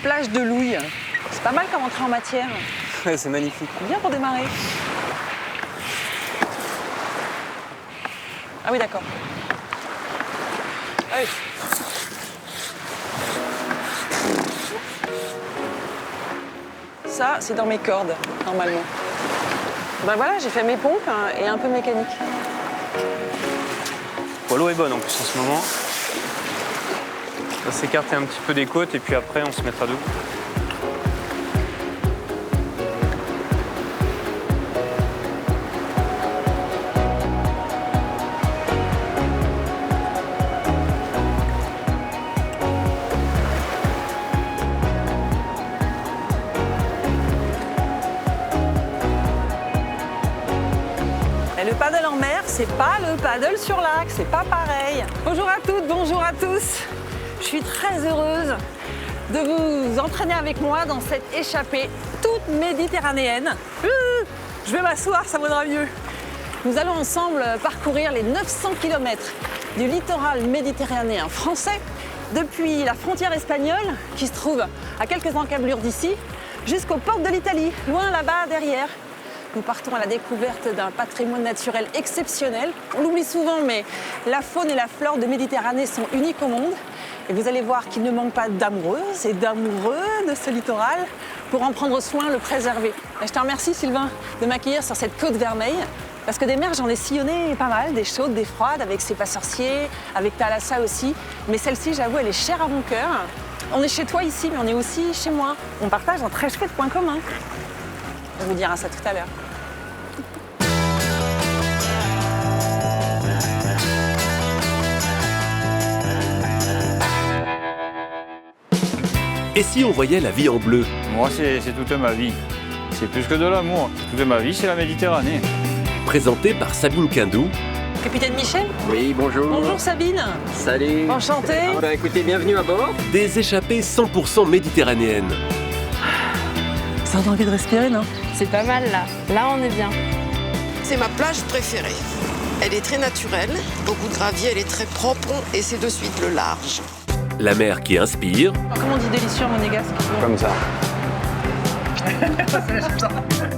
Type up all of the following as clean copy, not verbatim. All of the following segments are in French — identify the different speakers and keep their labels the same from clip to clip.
Speaker 1: plage de Louille. C'est pas mal comme entrée en matière.
Speaker 2: Ouais, c'est magnifique.
Speaker 1: Bien pour démarrer. Ah oui, d'accord. Allez. Ça, c'est dans mes cordes, normalement. Ben voilà, j'ai fait mes pompes et un peu mécanique.
Speaker 2: Bon, l'eau est bonne en plus en ce moment. On va s'écarter un petit peu des côtes et puis après on se mettra debout.
Speaker 1: Le paddle en mer, c'est pas le paddle sur lac, c'est pas pareil. Bonjour à toutes, bonjour à tous. Je suis très heureuse de vous entraîner avec moi dans cette échappée toute méditerranéenne. Je vais m'asseoir, ça vaudra mieux. Nous allons ensemble parcourir les 900 km du littoral méditerranéen français, depuis la frontière espagnole, qui se trouve à quelques encablures d'ici, jusqu'aux portes de l'Italie, loin là-bas derrière. Nous partons à la découverte d'un patrimoine naturel exceptionnel. On l'oublie souvent, mais la faune et la flore de Méditerranée sont uniques au monde. Et vous allez voir qu'il ne manque pas d'amoureuses et d'amoureux de ce littoral pour en prendre soin, le préserver. Et je te remercie, Sylvain, de m'accueillir sur cette côte vermeille. Parce que des mers, j'en ai sillonné pas mal, des chaudes, des froides, avec ses pas sorciers, avec Thalassa aussi. Mais celle-ci, j'avoue, elle est chère à mon cœur. On est chez toi ici, mais on est aussi chez moi. On partage un très chouette point commun. On vous dira ça tout à l'heure.
Speaker 3: Et si on voyait la vie en bleu?
Speaker 4: Moi, c'est toute ma vie. C'est plus que de l'amour. Toute ma vie, c'est la Méditerranée.
Speaker 3: Présenté par Sabine Quindou.
Speaker 1: Capitaine Michel?
Speaker 5: Oui, bonjour.
Speaker 1: Bonjour Sabine.
Speaker 5: Salut.
Speaker 1: Enchantée.
Speaker 5: Ben, écoutez, bienvenue à bord.
Speaker 3: Des échappées 100% méditerranéennes.
Speaker 1: Ça donne envie de respirer, non?
Speaker 6: C'est pas mal là. Là, on est bien.
Speaker 7: C'est ma plage préférée. Elle est très naturelle, beaucoup de gravier, elle est très propre et c'est de suite le large.
Speaker 3: La mer qui inspire.
Speaker 1: Comment on dit délicieux en monégasque?
Speaker 4: Comme ça.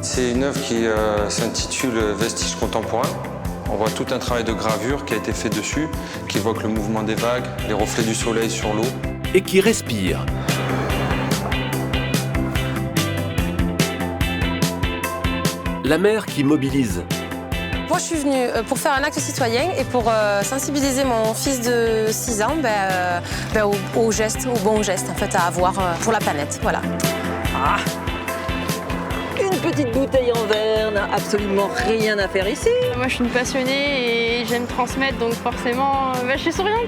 Speaker 8: C'est une œuvre qui s'intitule Vestiges contemporains. On voit tout un travail de gravure qui a été fait dessus, qui évoque le mouvement des vagues, les reflets du soleil sur l'eau.
Speaker 3: Et qui respire. La mer qui mobilise.
Speaker 9: Moi, je suis venue pour faire un acte citoyen et pour sensibiliser mon fils de 6 ans au geste, au bon geste en fait, à avoir pour la planète. Voilà.
Speaker 1: Ah. Une petite bouteille en verre n'a absolument rien à faire ici.
Speaker 6: Moi, je suis une passionnée et j'aime transmettre, donc forcément, je suis souriante.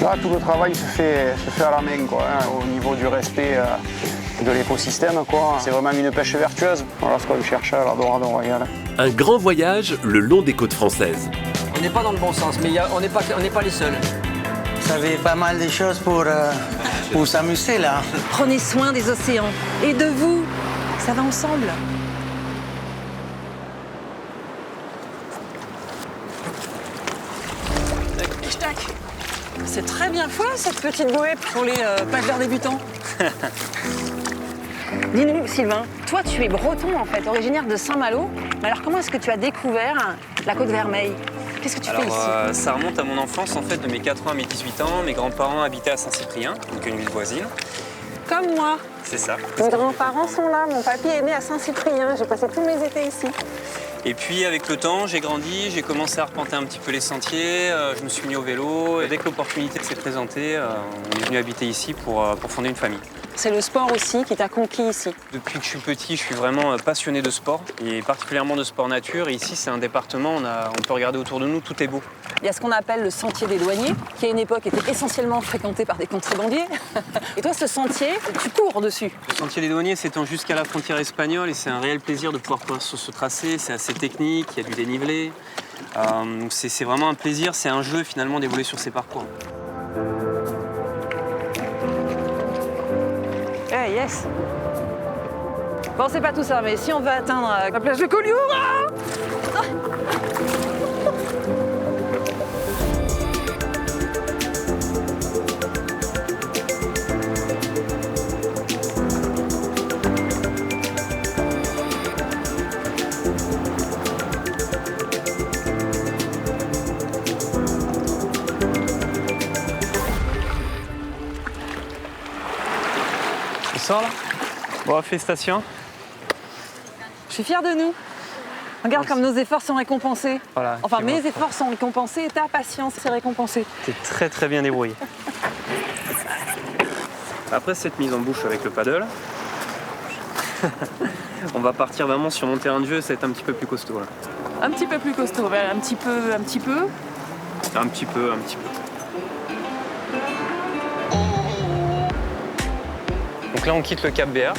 Speaker 10: Là, tout le travail se fait à la main, quoi, hein, au niveau du respect de l'écosystème, quoi. C'est vraiment une pêche vertueuse. Voilà ce qu'on cherche à la Dorade Royale.
Speaker 3: Un grand voyage le long des côtes françaises.
Speaker 5: On n'est pas dans le bon sens, mais on n'est pas les seuls.
Speaker 11: Vous savez pas mal de choses pour s'amuser, là.
Speaker 1: Prenez soin des océans et de vous. Ça va ensemble. C'est très bien fait, cette petite bouée pour les pêcheurs débutants. Dis-nous, Sylvain, toi tu es breton en fait, originaire de Saint-Malo. Mais alors comment est-ce que tu as découvert la côte vermeille? Qu'est-ce que tu fais ici?
Speaker 2: Ça remonte à mon enfance en fait, de mes 4 ans à mes 18 ans. Mes grands-parents habitaient à Saint-Cyprien, donc une ville voisine.
Speaker 1: Comme moi.
Speaker 2: C'est ça.
Speaker 1: Mes grands-parents sont là, mon papy est né à Saint-Cyprien, j'ai passé tous mes étés ici.
Speaker 2: Et puis avec le temps, j'ai grandi, j'ai commencé à arpenter un petit peu les sentiers, je me suis mis au vélo. Et dès que l'opportunité s'est présentée, on est venu habiter ici pour fonder une famille.
Speaker 1: C'est le sport aussi qui t'a conquis ici.
Speaker 2: Depuis que je suis petit, je suis vraiment passionné de sport, et particulièrement de sport nature. Et ici, c'est un département, on peut regarder autour de nous, tout est beau.
Speaker 1: Il y a ce qu'on appelle le sentier des douaniers, qui à une époque était essentiellement fréquenté par des contrebandiers. Et toi, ce sentier, tu cours dessus.
Speaker 2: Le sentier des douaniers s'étend jusqu'à la frontière espagnole et c'est un réel plaisir de pouvoir courir sur ce tracé. C'est assez technique, il y a du dénivelé. C'est vraiment un plaisir, c'est un jeu finalement d'évoluer sur ces parcours.
Speaker 1: Eh, yes. Bon, c'est pas tout ça, mais si on veut atteindre la plage de Collioure...
Speaker 2: sort là. Bon, félicitations.
Speaker 1: Je suis fière de nous. Regarde comme nos efforts sont récompensés.
Speaker 2: Voilà,
Speaker 1: Enfin,
Speaker 2: c'est
Speaker 1: mes
Speaker 2: bon.
Speaker 1: efforts sont récompensés et ta patience est récompensée.
Speaker 2: T'es très très bien débrouillé. Après cette mise en bouche avec le paddle, on va partir vraiment sur mon terrain de jeu, ça va être un petit peu plus costaud là.
Speaker 1: Un petit peu plus costaud, un petit peu.
Speaker 2: Un petit peu. Donc là on quitte le Cap Béat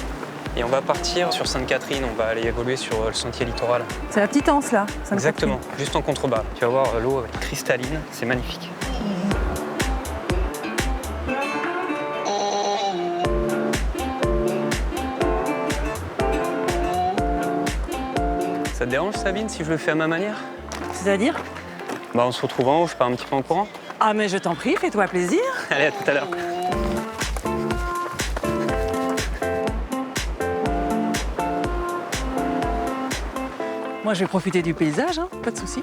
Speaker 2: et on va partir sur Sainte-Catherine, on va aller évoluer sur le sentier littoral.
Speaker 1: C'est la petite anse là.
Speaker 2: Exactement, juste en contrebas. Tu vas voir l'eau cristalline, c'est magnifique. Ça te dérange Sabine si je le fais à ma manière?
Speaker 1: C'est-à-dire?
Speaker 2: Bah on se retrouve en haut, je pars un petit peu en courant.
Speaker 1: Ah mais je t'en prie, fais-toi plaisir.
Speaker 2: Allez, à tout à l'heure.
Speaker 1: Moi je vais profiter du paysage, hein, pas de souci.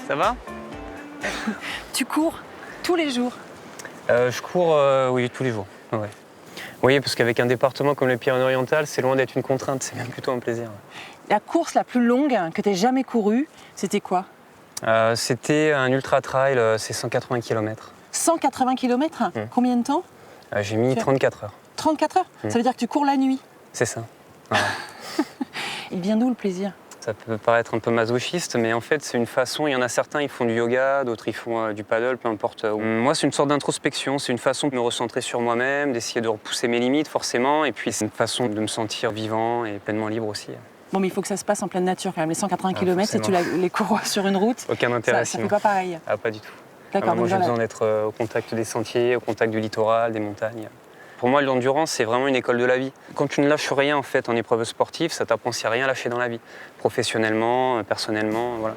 Speaker 2: Ça va?
Speaker 1: Tu cours tous les jours?
Speaker 2: Je cours, oui, tous les jours. Ouais. Oui, parce qu'avec un département comme les Pyrénées-Orientales, c'est loin d'être une contrainte, c'est même plutôt un plaisir.
Speaker 1: La course la plus longue que tu aies jamais courue, c'était quoi?
Speaker 2: C'était un ultra-trail, c'est 180 km.
Speaker 1: 180 km? Combien de temps?
Speaker 2: J'ai mis 34 heures.
Speaker 1: 34 heures? Ça veut dire que tu cours la nuit?
Speaker 2: C'est ça. Voilà.
Speaker 1: Il vient d'où le plaisir?
Speaker 2: Ça peut paraître un peu masochiste, mais en fait, c'est une façon. Il y en a certains, ils font du yoga, d'autres, ils font du paddle, peu importe. Moi, c'est une sorte d'introspection. C'est une façon de me recentrer sur moi-même, d'essayer de repousser mes limites, forcément. Et puis, c'est une façon de me sentir vivant et pleinement libre aussi.
Speaker 1: Bon, mais il faut que ça se passe en pleine nature quand même. Les 180 km, si tu les cours sur une route,
Speaker 2: aucun intérêt,
Speaker 1: ça fait pas pareil.
Speaker 2: Ah, pas du tout.
Speaker 1: D'accord.
Speaker 2: Moi, j'ai besoin d'être au contact des sentiers, au contact du littoral, des montagnes. Pour moi, l'endurance, c'est vraiment une école de la vie. Quand tu ne lâches rien en fait en épreuve sportive, ça t'apprend s'il n'y a rien à lâcher dans la vie. Professionnellement, personnellement, voilà.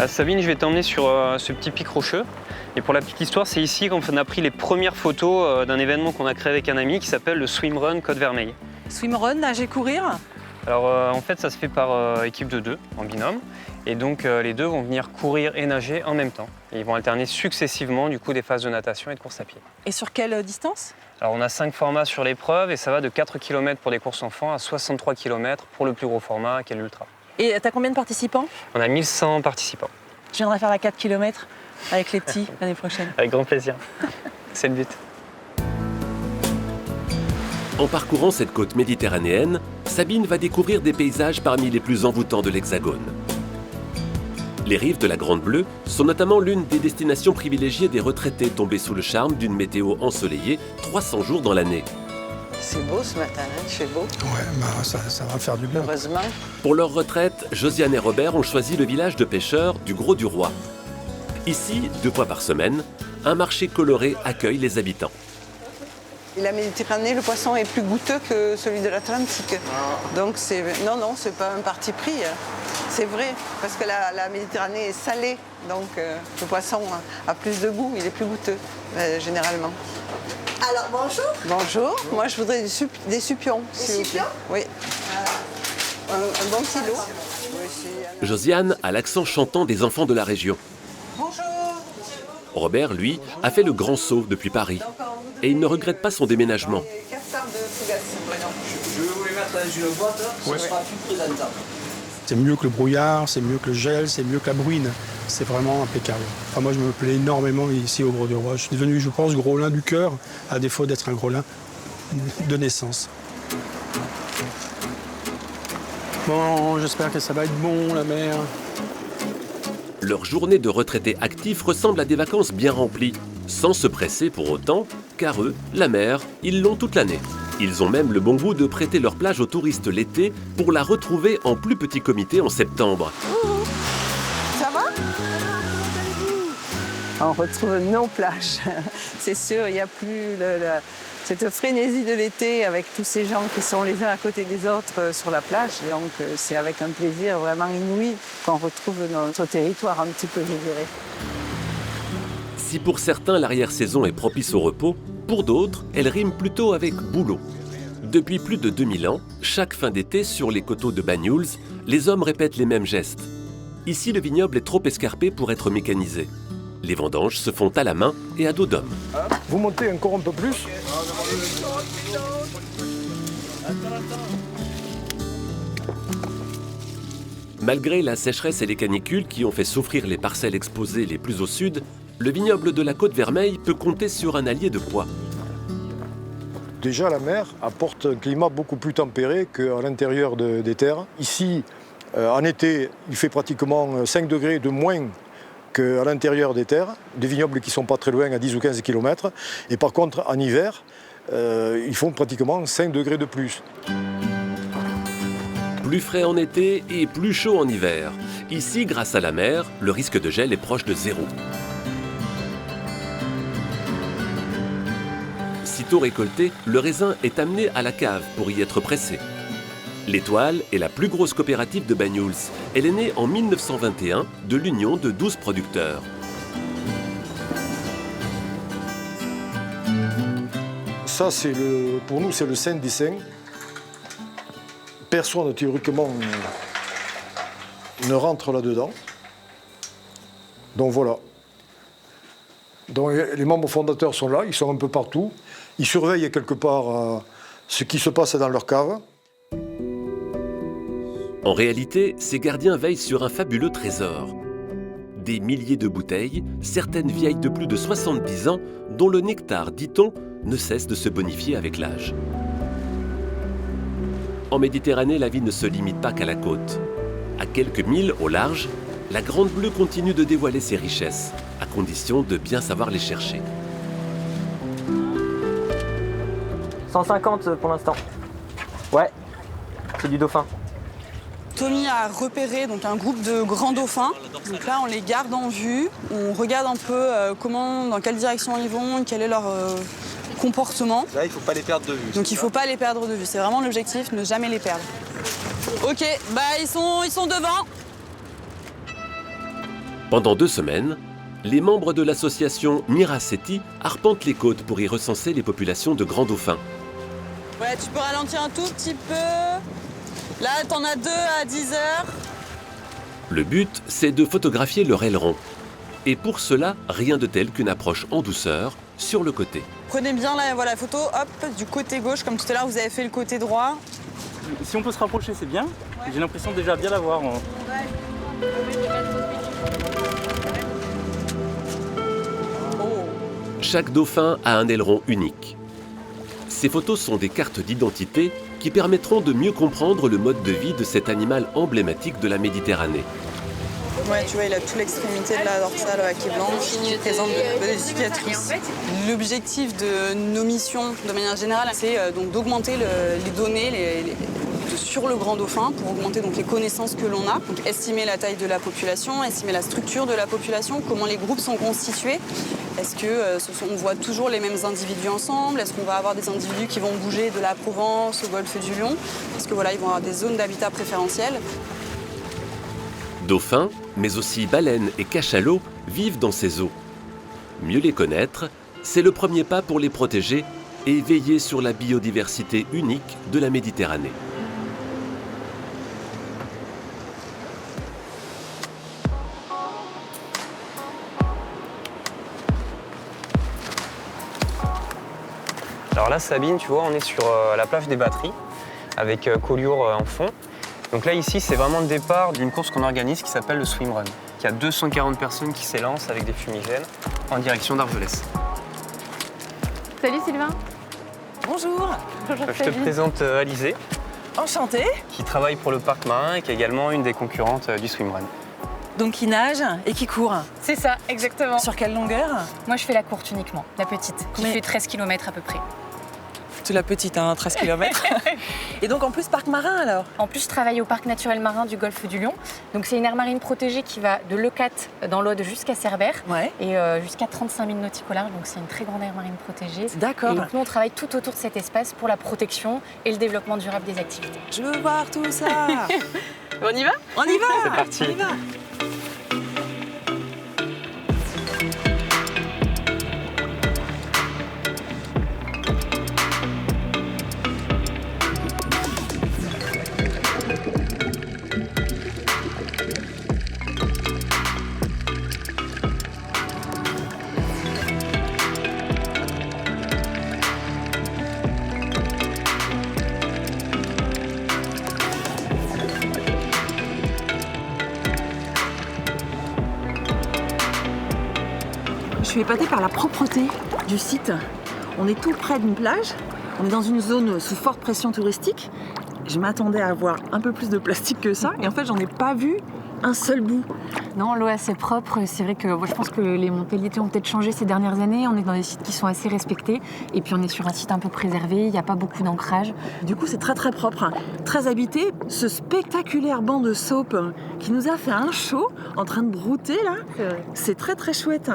Speaker 2: Sabine, je vais t'emmener sur ce petit pic rocheux. Et pour la petite histoire, c'est ici qu'on a pris les premières photos d'un événement qu'on a créé avec un ami qui s'appelle le Swimrun Côte Vermeille.
Speaker 1: Swimrun, nager, courir?
Speaker 2: Alors en fait, ça se fait par équipe de deux, en binôme. Et donc les deux vont venir courir et nager en même temps. Et ils vont alterner successivement du coup des phases de natation et de course à pied.
Speaker 1: Et sur quelle distance?
Speaker 2: Alors on a 5 formats sur l'épreuve et ça va de 4 km pour des courses enfants à 63 km pour le plus gros format qui est l'ultra.
Speaker 1: Et t'as combien de participants?
Speaker 2: On a 1100 participants.
Speaker 1: Je viendrai faire la 4 km avec les petits l'année prochaine.
Speaker 2: Avec grand plaisir. C'est le but.
Speaker 3: En parcourant cette côte méditerranéenne, Sabine va découvrir des paysages parmi les plus envoûtants de l'Hexagone. Les rives de la Grande Bleue sont notamment l'une des destinations privilégiées des retraités tombés sous le charme d'une météo ensoleillée 300 jours dans l'année.
Speaker 12: C'est beau ce matin, hein, il fait beau.
Speaker 13: Ouais, ça va faire du bien.
Speaker 12: Heureusement.
Speaker 3: Pour leur retraite, Josiane et Robert ont choisi le village de pêcheurs du Gros-du-Roi. Ici, 2 fois par semaine, un marché coloré accueille les habitants.
Speaker 12: Et la Méditerranée, le poisson est plus goûteux que celui de l'Atlantique. Donc non, c'est pas un parti pris. C'est vrai, parce que la Méditerranée est salée, donc le poisson a plus de goût, il est plus goûteux, généralement.
Speaker 14: Alors, bonjour.
Speaker 12: Bonjour, moi je voudrais des supions.
Speaker 14: Des supions?
Speaker 12: Oui. Un bon petit lot.
Speaker 3: Josiane a l'accent chantant des enfants de la région.
Speaker 12: Bonjour.
Speaker 3: Robert, lui, a fait le grand saut depuis Paris. Et il ne regrette pas son déménagement.
Speaker 11: Je vais vous les mettre dans une boîte, ça sera plus présentable.
Speaker 13: C'est mieux que le brouillard, c'est mieux que le gel, c'est mieux que la bruine. C'est vraiment impeccable. Enfin, moi, je me plais énormément ici au Gros-du-Roi. Je suis devenu, je pense, gros-lin du cœur, à défaut d'être un gros-lin de naissance. Bon, j'espère que ça va être bon, la mer.
Speaker 3: Leur journée de retraités actifs ressemble à des vacances bien remplies, sans se presser pour autant, car eux, la mer, ils l'ont toute l'année. Ils ont même le bon goût de prêter leur plage aux touristes l'été pour la retrouver en plus petit comité en septembre.
Speaker 12: Ça va? On retrouve nos plages. C'est sûr, il n'y a plus cette frénésie de l'été avec tous ces gens qui sont les uns à côté des autres sur la plage. Et donc c'est avec un plaisir vraiment inouï qu'on retrouve notre territoire un petit peu, je dirais.
Speaker 3: Si pour certains l'arrière-saison est propice au repos, pour d'autres, elle rime plutôt avec boulot. Depuis plus de 2000 ans, chaque fin d'été sur les coteaux de Banyuls, les hommes répètent les mêmes gestes. Ici, le vignoble est trop escarpé pour être mécanisé. Les vendanges se font à la main et à dos d'homme.
Speaker 15: Vous montez encore un peu plus.
Speaker 3: Malgré la sécheresse et les canicules qui ont fait souffrir les parcelles exposées les plus au sud, le vignoble de la Côte-Vermeille peut compter sur un allié de poids.
Speaker 15: Déjà, la mer apporte un climat beaucoup plus tempéré qu'à l'intérieur des terres. Ici, en été, il fait pratiquement 5 degrés de moins qu'à l'intérieur des terres, des vignobles qui ne sont pas très loin, à 10 ou 15 km. Et par contre, en hiver, ils font pratiquement 5 degrés de plus.
Speaker 3: Plus frais en été et plus chaud en hiver. Ici, grâce à la mer, le risque de gel est proche de zéro. Sitôt récolté, le raisin est amené à la cave pour y être pressé. L'Étoile est la plus grosse coopérative de Banyuls. Elle est née en 1921 de l'union de 12 producteurs.
Speaker 15: Ça, pour nous, c'est le saint des saints. Personne, théoriquement, ne rentre là-dedans. Donc voilà. Donc, les membres fondateurs sont là, ils sont un peu partout. Ils surveillent quelque part ce qui se passe dans leur cave.
Speaker 3: En réalité, ces gardiens veillent sur un fabuleux trésor. Des milliers de bouteilles, certaines vieilles de plus de 70 ans, dont le nectar, dit-on, ne cesse de se bonifier avec l'âge. En Méditerranée, la vie ne se limite pas qu'à la côte. À quelques milles au large, la Grande Bleue continue de dévoiler ses richesses, à condition de bien savoir les chercher.
Speaker 16: 150 pour l'instant. Ouais, c'est du dauphin.
Speaker 17: Tommy a repéré donc, un groupe de grands dauphins. Donc là, on les garde en vue. On regarde un peu dans quelle direction ils vont, quel est leur comportement.
Speaker 18: Là, il ne faut pas les perdre de vue.
Speaker 17: Donc il ne faut pas les perdre de vue. C'est vraiment l'objectif, ne jamais les perdre. Ok, bah ils sont devant.
Speaker 3: Pendant 2 semaines, les membres de l'association Miraceti arpentent les côtes pour y recenser les populations de grands dauphins.
Speaker 17: Ouais, tu peux ralentir un tout petit peu. Là, t'en as 2 à 10 heures.
Speaker 3: Le but, c'est de photographier leur aileron. Et pour cela, rien de tel qu'une approche en douceur sur le côté.
Speaker 17: Prenez bien la photo, hop, du côté gauche, comme tout à l'heure, vous avez fait le côté droit.
Speaker 16: Si on peut se rapprocher, c'est bien. Ouais. J'ai l'impression de déjà bien l'avoir.
Speaker 3: Chaque dauphin a un aileron unique. Ces photos sont des cartes d'identité qui permettront de mieux comprendre le mode de vie de cet animal emblématique de la Méditerranée.
Speaker 17: Ouais, tu vois, il a toute l'extrémité de la dorsale qui est blanche, qui présente des cicatrices. L'objectif de nos missions, de manière générale, c'est donc d'augmenter les données sur le grand dauphin pour augmenter donc, les connaissances que l'on a. Donc, estimer la taille de la population, estimer la structure de la population, comment les groupes sont constitués. Est-ce qu'on voit toujours les mêmes individus ensemble? Est-ce qu'on va avoir des individus qui vont bouger de la Provence au golfe du Lion? Est-ce que voilà, ils vont avoir des zones d'habitat préférentielles?
Speaker 3: Dauphins, mais aussi baleines et cachalots vivent dans ces eaux. Mieux les connaître, c'est le premier pas pour les protéger et veiller sur la biodiversité unique de la Méditerranée.
Speaker 2: Alors là, Sabine, tu vois, on est sur la plage des Batteries avec Collioure en fond. Donc là, ici, c'est vraiment le départ d'une course qu'on organise qui s'appelle le Swim Run. Il y a 240 personnes qui s'élancent avec des fumigènes en direction d'Argelès.
Speaker 6: Salut Sylvain.
Speaker 1: Bonjour.
Speaker 6: Bonjour
Speaker 2: Je te présente Alizée.
Speaker 1: Enchantée.
Speaker 2: Qui travaille pour le parc marin et qui est également une des concurrentes du Swim Run.
Speaker 1: Donc qui nage et qui court.
Speaker 19: C'est ça, exactement.
Speaker 1: Sur quelle longueur?
Speaker 19: Moi, je fais la courte uniquement, la petite, qui fait 13 km à peu près.
Speaker 1: C'est la petite, hein, 13 km. Et donc en plus, parc marin alors?
Speaker 19: En plus, je travaille au parc naturel marin du golfe du Lion. Donc c'est une aire marine protégée qui va de Leucate dans l'Aude jusqu'à Cerbère et jusqu'à 35 000 nautiques au large. Donc c'est une très grande aire marine protégée.
Speaker 1: D'accord.
Speaker 19: Et donc nous, on travaille tout autour de cet espace pour la protection et le développement durable des activités.
Speaker 1: Je veux voir tout ça.
Speaker 19: On y va?
Speaker 1: On y va.
Speaker 2: C'est parti.
Speaker 1: On y va. suis épatée par la propreté du site. On est tout près d'une plage, on est dans une zone sous forte pression touristique. Je m'attendais à avoir un peu plus de plastique que ça et en fait j'en ai pas vu un seul bout.
Speaker 19: Non, l'eau est assez propre. C'est vrai que je pense que les mentalités ont peut-être changé ces dernières années. On est dans des sites qui sont assez respectés. Et puis on est sur un site un peu préservé. Il n'y a pas beaucoup d'ancrage.
Speaker 1: Du coup, c'est très très propre. Très habité. Ce spectaculaire banc de saupe qui nous a fait un show en train de brouter là. C'est très très chouette.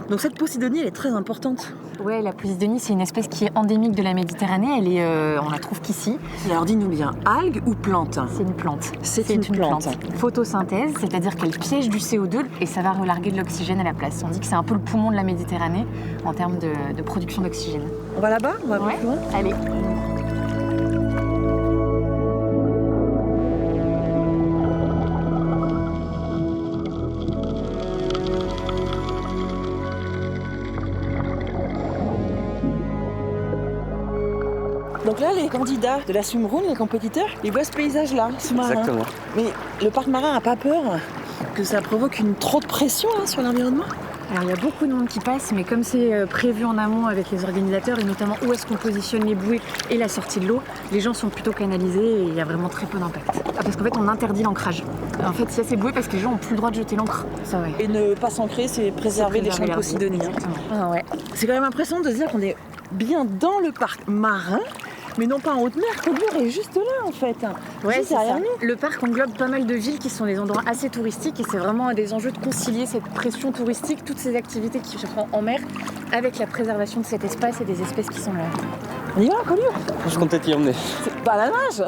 Speaker 1: Donc cette posidonie, elle est très importante.
Speaker 19: Ouais, la posidonie, c'est une espèce qui est endémique de la Méditerranée. On la trouve qu'ici.
Speaker 1: Et alors dis-nous bien, algue ou plante?
Speaker 19: C'est une plante.
Speaker 1: C'est une plante.
Speaker 19: Photosynthèse, c'est-à-dire qu'elle piège du CO2 et ça va relarguer de l'oxygène à la place. On dit que c'est un peu le poumon de la Méditerranée en termes de production d'oxygène.
Speaker 1: On va là-bas? On va
Speaker 19: plus loin. Allez.
Speaker 1: Donc là, les candidats de la swimrun, les compétiteurs, ils voient ce paysage-là, sous-marin.
Speaker 2: Exactement.
Speaker 1: Mais le parc marin n'a pas peur que ça provoque trop de pression là, sur l'environnement?
Speaker 19: Alors il y a beaucoup de monde qui passe, mais comme c'est prévu en amont avec les organisateurs, et notamment où est-ce qu'on positionne les bouées et la sortie de l'eau, les gens sont plutôt canalisés et il y a vraiment très peu d'impact. Parce qu'en fait, on interdit l'ancrage. En fait, il y a ces bouées parce que les gens n'ont plus le droit de jeter l'encre. Ça, ouais.
Speaker 1: Et ne pas s'ancrer, c'est préserver les champs de posidonie.
Speaker 19: Ah, ouais.
Speaker 1: C'est quand même impressionnant de se dire qu'on est bien dans le parc marin, mais non pas en haute mer. Collioure est juste là en fait.
Speaker 19: Ouais,
Speaker 1: juste
Speaker 19: c'est
Speaker 1: derrière
Speaker 19: ça.
Speaker 1: nous.
Speaker 19: Le parc englobe pas mal de villes qui sont des endroits assez touristiques et c'est vraiment des enjeux de concilier cette pression touristique, toutes ces activités qui se font en mer, avec la préservation de cet espace et des espèces qui sont là.
Speaker 1: On y va, Collioure?
Speaker 16: Je comptais t'y emmener.
Speaker 1: C'est pas la nage.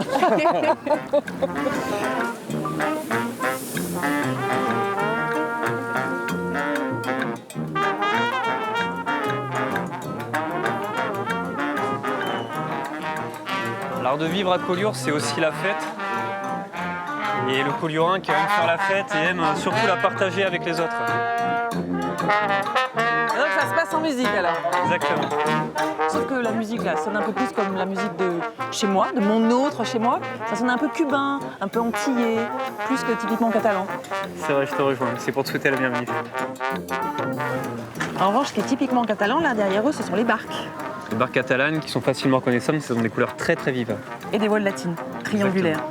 Speaker 2: L'art de vivre à Collioure, c'est aussi la fête. Et le Colliourin qui aime faire la fête et aime surtout la partager avec les autres.
Speaker 1: Donc ça se passe en musique alors?
Speaker 2: Exactement.
Speaker 1: Sauf que la musique là sonne un peu plus comme la musique de chez moi, de mon autre chez moi. Ça sonne un peu cubain, un peu antillais, plus que typiquement catalan.
Speaker 2: C'est vrai, je te rejoins. C'est pour te souhaiter la bienvenue.
Speaker 1: En revanche, ce qui est typiquement catalan, là derrière eux, ce sont les barques.
Speaker 2: Les barques catalanes qui sont facilement reconnaissables, ce sont des couleurs très très vives.
Speaker 1: Et des voiles latines, triangulaires.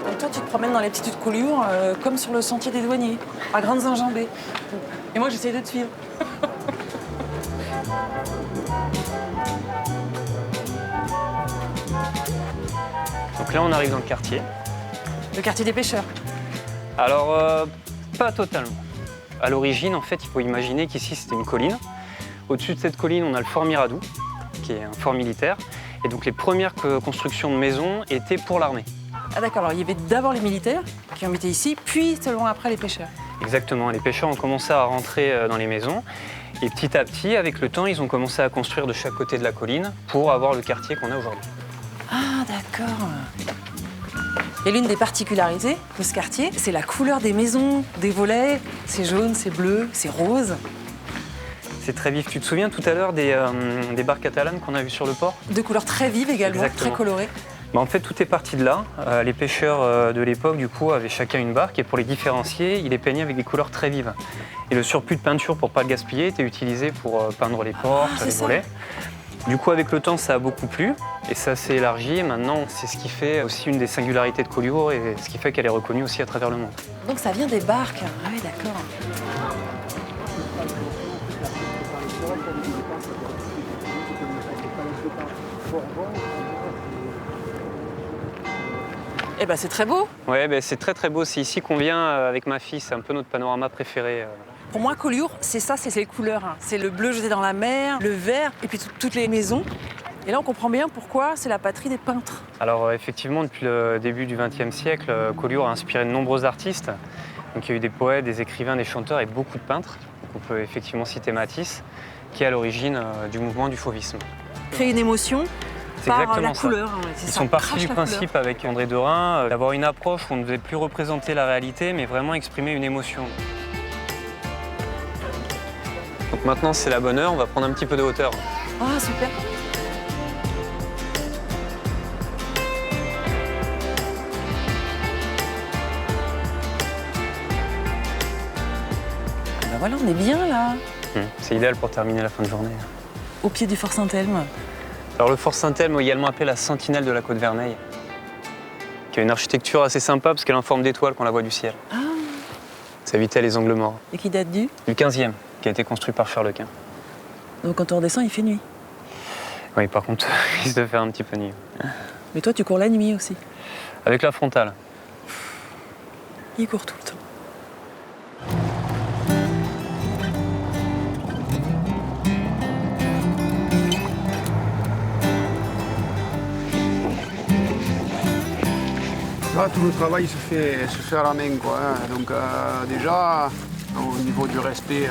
Speaker 1: Donc toi, tu te promènes dans les petites Collioure comme sur le sentier des douaniers, à grandes enjambées. Et moi, j'essaie de te suivre.
Speaker 2: Donc là, on arrive dans le quartier.
Speaker 1: Le quartier des pêcheurs.
Speaker 2: Alors, pas totalement. À l'origine, en fait, il faut imaginer qu'ici, c'était une colline. Au-dessus de cette colline, on a le fort Miradou, qui est un fort militaire. Et donc, les premières constructions de maisons étaient pour l'armée.
Speaker 1: Ah d'accord, alors il y avait d'abord les militaires qui ont habité ici, puis seulement après les pêcheurs.
Speaker 2: Exactement, les pêcheurs ont commencé à rentrer dans les maisons. Et petit à petit, avec le temps, ils ont commencé à construire de chaque côté de la colline pour avoir le quartier qu'on a aujourd'hui.
Speaker 1: Ah d'accord. Et l'une des particularités de ce quartier, c'est la couleur des maisons, des volets. C'est jaune, c'est bleu, c'est rose.
Speaker 2: C'est très vif. Tu te souviens tout à l'heure des barques catalanes qu'on a vues sur le port?
Speaker 1: De couleurs très vives également,
Speaker 2: Exactement.
Speaker 1: très colorées.
Speaker 2: En fait, tout est parti de là. Les pêcheurs de l'époque, du coup, avaient chacun une barque et pour les différencier, ils les peignaient avec des couleurs très vives. Et le surplus de peinture, pour ne pas le gaspiller, était utilisé pour peindre les portes, les volets. Du coup, avec le temps, ça a beaucoup plu et ça s'est élargi. Et maintenant, c'est ce qui fait aussi une des singularités de Collioure et ce qui fait qu'elle est reconnue aussi à travers le monde.
Speaker 1: Donc ça vient des barques. Ah oui, d'accord. Eh ben c'est très beau.
Speaker 2: Ouais, ben, c'est très très beau. C'est ici qu'on vient avec ma fille. C'est un peu notre panorama préféré.
Speaker 1: Pour moi, Collioure, c'est ça, c'est les couleurs. C'est le bleu jeté dans la mer, le vert, et puis toutes les maisons. Et là, on comprend bien pourquoi c'est la patrie des peintres.
Speaker 2: Alors effectivement, depuis le début du XXe siècle, Collioure a inspiré de nombreux artistes. Donc il y a eu des poètes, des écrivains, des chanteurs et beaucoup de peintres. Donc, on peut effectivement citer Matisse, qui est à l'origine du mouvement du fauvisme.
Speaker 1: Créer une émotion par la couleur. Ouais,
Speaker 2: Ils sont partis du principe avec André Derain d'avoir une approche où on ne devait plus représenter la réalité, mais vraiment exprimer une émotion. Donc maintenant, c'est la bonne heure, on va prendre un petit peu de hauteur.
Speaker 1: Ah, super. Ben voilà, on est bien là,
Speaker 2: C'est idéal pour terminer la fin de journée.
Speaker 1: au pied du Fort Saint-Elme.
Speaker 2: Alors le Fort Saint-Elme, également appelé la sentinelle de la côte Vermeille, qui a une architecture assez sympa parce qu'elle est en forme d'étoile quand on la voit du ciel.
Speaker 1: Ah.
Speaker 2: Ça évitait les angles morts.
Speaker 1: Et qui date du?
Speaker 2: Du 15e, qui a été construit par Charles Quint.
Speaker 1: Donc quand on redescend, il fait nuit.
Speaker 2: Oui, par contre, il risque de faire un petit peu nuit.
Speaker 1: Mais toi, tu cours la nuit aussi.
Speaker 2: Avec la frontale.
Speaker 1: Il court tout le temps.
Speaker 10: Là, tout le travail se fait à la main, quoi, hein. Donc déjà, au niveau du respect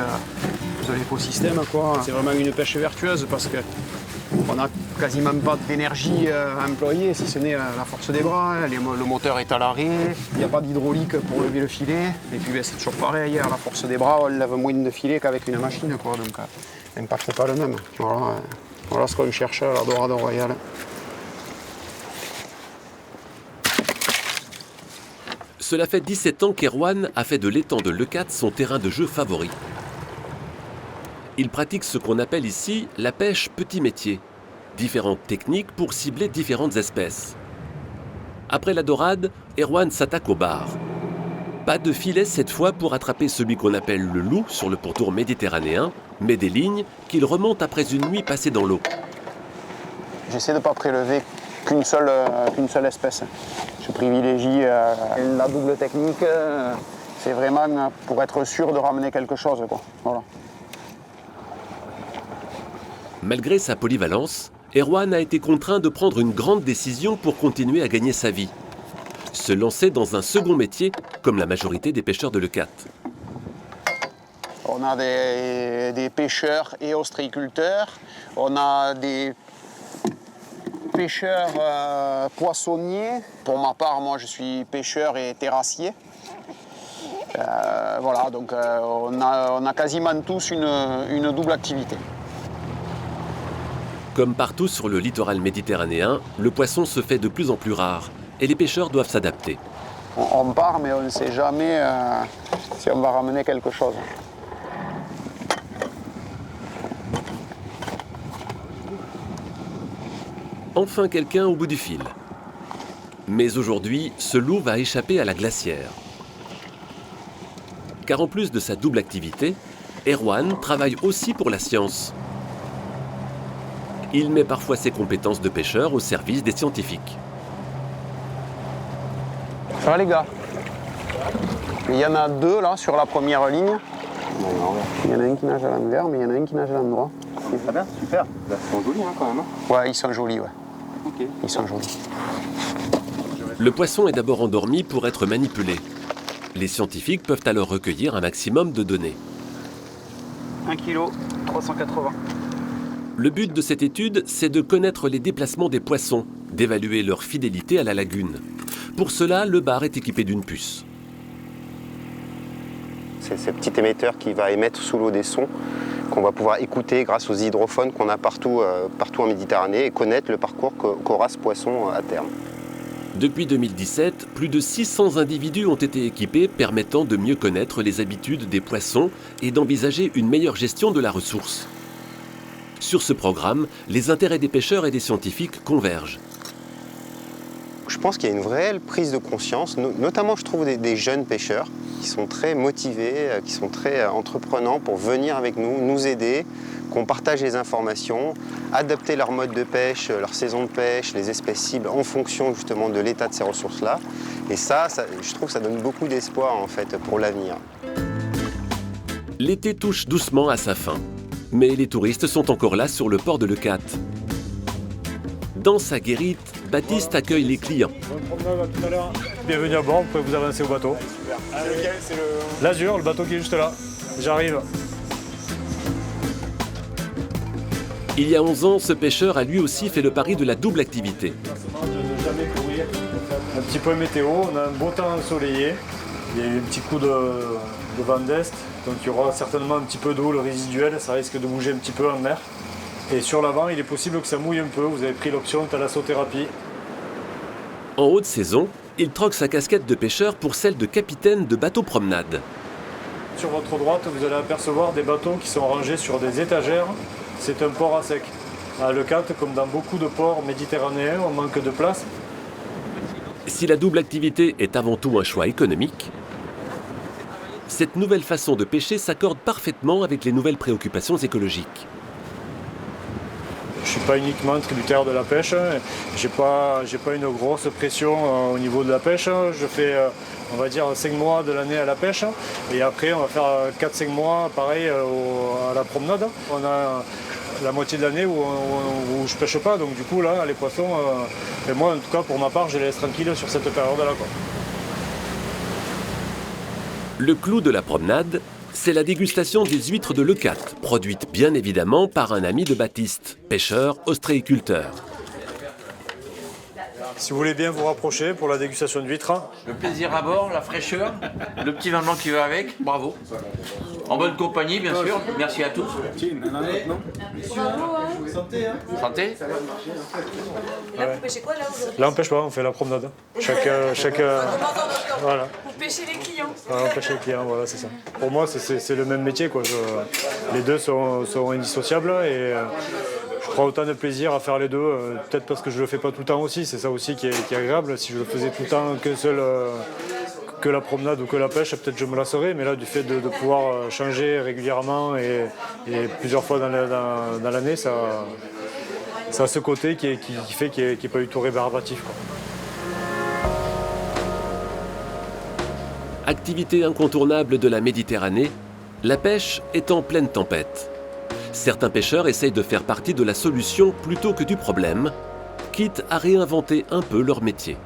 Speaker 10: de l'écosystème, quoi, c'est vraiment une pêche vertueuse parce que on n'a quasiment pas d'énergie à employer, si ce n'est la force des bras. Hein. Le moteur est à l'arrêt, il n'y a pas d'hydraulique pour lever le filet. Et puis c'est toujours pareil, à la force des bras, on lève moins de filet qu'avec une machine, quoi. Donc l'impact n'est pas le même. Voilà ce qu'on cherche à la dorade royale.
Speaker 3: Cela fait 17 ans qu'Erwan a fait de l'étang de Leucate son terrain de jeu favori. Il pratique ce qu'on appelle ici la pêche petit métier. Différentes techniques pour cibler différentes espèces. Après la dorade, Erwan s'attaque au bar. Pas de filet cette fois pour attraper celui qu'on appelle le loup sur le pourtour méditerranéen, mais des lignes qu'il remonte après une nuit passée dans l'eau.
Speaker 10: J'essaie de ne pas prélever qu'une seule espèce. Je privilégie la double technique. C'est vraiment pour être sûr de ramener quelque chose, quoi. Voilà.
Speaker 3: Malgré sa polyvalence, Erwan a été contraint de prendre une grande décision pour continuer à gagner sa vie. Se lancer dans un second métier, comme la majorité des pêcheurs de Leucate.
Speaker 10: On a des pêcheurs et ostréiculteurs. On a des pêcheurs poissonniers. Pour ma part, moi, je suis pêcheur et terrassier. Voilà, donc on a quasiment tous une double activité.
Speaker 3: Comme partout sur le littoral méditerranéen, le poisson se fait de plus en plus rare et les pêcheurs doivent s'adapter.
Speaker 10: On part, mais on ne sait jamais si on va ramener quelque chose.
Speaker 3: Enfin quelqu'un au bout du fil. Mais aujourd'hui, ce loup va échapper à la glacière. Car en plus de sa double activité, Erwan travaille aussi pour la science. Il met parfois ses compétences de pêcheur au service des scientifiques.
Speaker 10: Ça va les gars? Il y en a deux là sur la première ligne. Il y en a un qui nage à l'envers, mais il y en a un qui nage à l'endroit.
Speaker 18: Très bien, super. Ils sont jolis quand même.
Speaker 10: Ouais, ils sont jolis, ouais.
Speaker 18: Ok.
Speaker 10: Ils sont jolis.
Speaker 3: Le poisson est d'abord endormi pour être manipulé. Les scientifiques peuvent alors recueillir un maximum de données.
Speaker 10: 1 kg, 380.
Speaker 3: Le but de cette étude, c'est de connaître les déplacements des poissons, d'évaluer leur fidélité à la lagune. Pour cela, le bar est équipé d'une puce.
Speaker 18: C'est ce petit émetteur qui va émettre sous l'eau des sons qu'on va pouvoir écouter grâce aux hydrophones qu'on a partout en Méditerranée et connaître le parcours qu'aura ce poisson à terme.
Speaker 3: Depuis 2017, plus de 600 individus ont été équipés permettant de mieux connaître les habitudes des poissons et d'envisager une meilleure gestion de la ressource. Sur ce programme, les intérêts des pêcheurs et des scientifiques convergent.
Speaker 18: Je pense qu'il y a une réelle prise de conscience, notamment je trouve des jeunes pêcheurs qui sont très motivés, qui sont très entreprenants pour venir avec nous, nous aider, qu'on partage les informations, adapter leur mode de pêche, leur saison de pêche, les espèces cibles en fonction justement de l'état de ces ressources-là. Et ça, je trouve que ça donne beaucoup d'espoir en fait pour l'avenir.
Speaker 3: L'été touche doucement à sa fin, mais les touristes sont encore là sur le port de Leucate. Dans sa guérite, Baptiste accueille les clients.
Speaker 20: Bonne promenade à tout à l'heure. Bienvenue à bord, vous pouvez vous avancer au bateau. C'est l'Azur, le bateau qui est juste là. J'arrive.
Speaker 3: Il y a 11 ans, ce pêcheur a lui aussi fait le pari de la double activité.
Speaker 20: De jamais courir. Un petit point météo, on a un beau temps ensoleillé. Il y a eu un petit coup de vent d'est, donc il y aura certainement un petit peu d'eau résiduelle, ça risque de bouger un petit peu en mer. Et sur l'avant, il est possible que ça mouille un peu. Vous avez pris l'option thalassothérapie.
Speaker 3: En haute saison, il troque sa casquette de pêcheur pour celle de capitaine de bateau promenade.
Speaker 20: Sur votre droite, vous allez apercevoir des bateaux qui sont rangés sur des étagères. C'est un port à sec. À Leucate, comme dans beaucoup de ports méditerranéens, on manque de place.
Speaker 3: Si la double activité est avant tout un choix économique, cette nouvelle façon de pêcher s'accorde parfaitement avec les nouvelles préoccupations écologiques.
Speaker 20: Je ne suis pas uniquement tributaire de la pêche, j'ai pas une grosse pression au niveau de la pêche. Je fais, on va dire, 5 mois de l'année à la pêche et après on va faire 4-5 mois pareil à la promenade. On a la moitié de l'année où je pêche pas, donc du coup là les poissons, et moi en tout cas pour ma part je les laisse tranquilles sur cette période-là.
Speaker 3: Le clou de la promenade, c'est la dégustation des huîtres de Leucate, produites bien évidemment par un ami de Baptiste, pêcheur ostréiculteur.
Speaker 20: Si vous voulez bien vous rapprocher pour la dégustation d'huîtres.
Speaker 21: Le plaisir à bord, la fraîcheur, le petit vin blanc qui va avec, bravo. En bonne compagnie bien sûr, merci à tous.
Speaker 17: Santé.
Speaker 21: Santé.
Speaker 17: Là, vous pêchez quoi là aujourd'hui?
Speaker 20: Là on pêche pas, on fait la promenade. Voilà.
Speaker 17: Vous pêchez les clients.
Speaker 20: On pêche les clients, voilà, c'est ça. Pour moi, c'est le même métier, quoi. Les deux sont indissociables et je prends autant de plaisir à faire les deux. Peut-être parce que je le fais pas tout le temps aussi, c'est ça aussi qui est agréable. Si je le faisais tout le temps que la promenade ou que la pêche, peut-être je me lasserais, mais là, du fait de pouvoir changer régulièrement et plusieurs fois dans l'année, ça a ce côté qui fait qu'il n'est pas du tout rébarbatif, quoi.
Speaker 3: Activité incontournable de la Méditerranée, la pêche est en pleine tempête. Certains pêcheurs essayent de faire partie de la solution plutôt que du problème, quitte à réinventer un peu leur métier.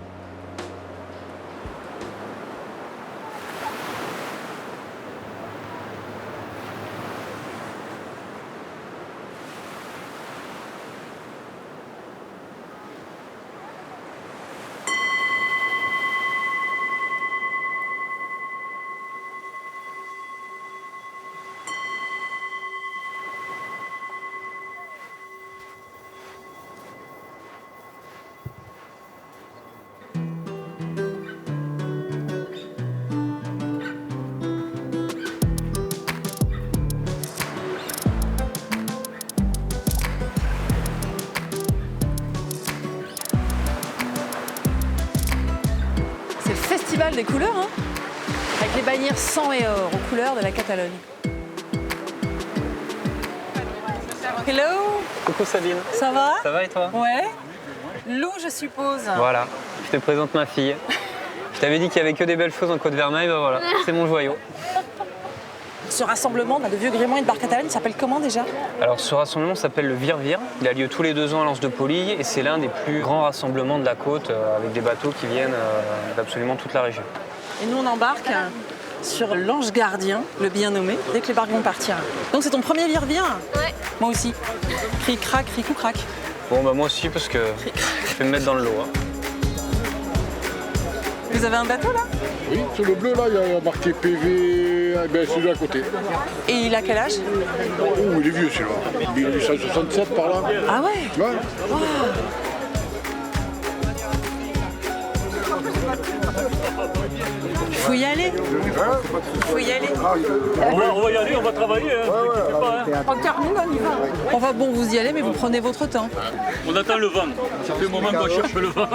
Speaker 1: Festival des couleurs, hein, avec les bannières sang et or aux couleurs de la Catalogne. Hello.
Speaker 2: Coucou Sabine.
Speaker 1: Ça va?
Speaker 2: Ça va et toi?
Speaker 1: Ouais. Lou, je suppose.
Speaker 2: Voilà, je te présente ma fille. Je t'avais dit qu'il n'y avait que des belles choses en Côte-Vermeil, ben voilà, c'est mon joyau.
Speaker 1: Ce rassemblement de vieux gréements et de bar Catalogne s'appelle comment déjà?
Speaker 2: Alors ce rassemblement s'appelle le Vir-Vir. Il a lieu tous les 2 ans à l'Anse de Poly et c'est l'un des plus grands rassemblements de la côte avec des bateaux qui viennent d'absolument toute la région.
Speaker 1: Et nous on embarque sur l'Ange Gardien, le bien nommé, dès que les barques vont partir. Donc c'est ton premier Vir-Vir?
Speaker 6: Ouais.
Speaker 1: Moi aussi. Cric-crac, cric-ou-crac.
Speaker 2: Bon bah moi aussi parce que je vais me mettre dans le lot. Hein.
Speaker 1: Vous avez un bateau là?
Speaker 22: Oui, sur le bleu là, il y a marqué PV, c'est celui à côté.
Speaker 1: Et il a quel âge?
Speaker 22: Oh, il est vieux celui-là. 1867 par là.
Speaker 1: Ah ouais?
Speaker 22: Ouais.
Speaker 1: Wow. Faut y aller. Faut y aller.
Speaker 20: On va y aller, on va travailler. Hein.
Speaker 1: On termine, on y va. Enfin bon, vous y allez, mais vous prenez votre temps.
Speaker 20: On attend le vent. Ça fait un moment qu'on cherche le vent.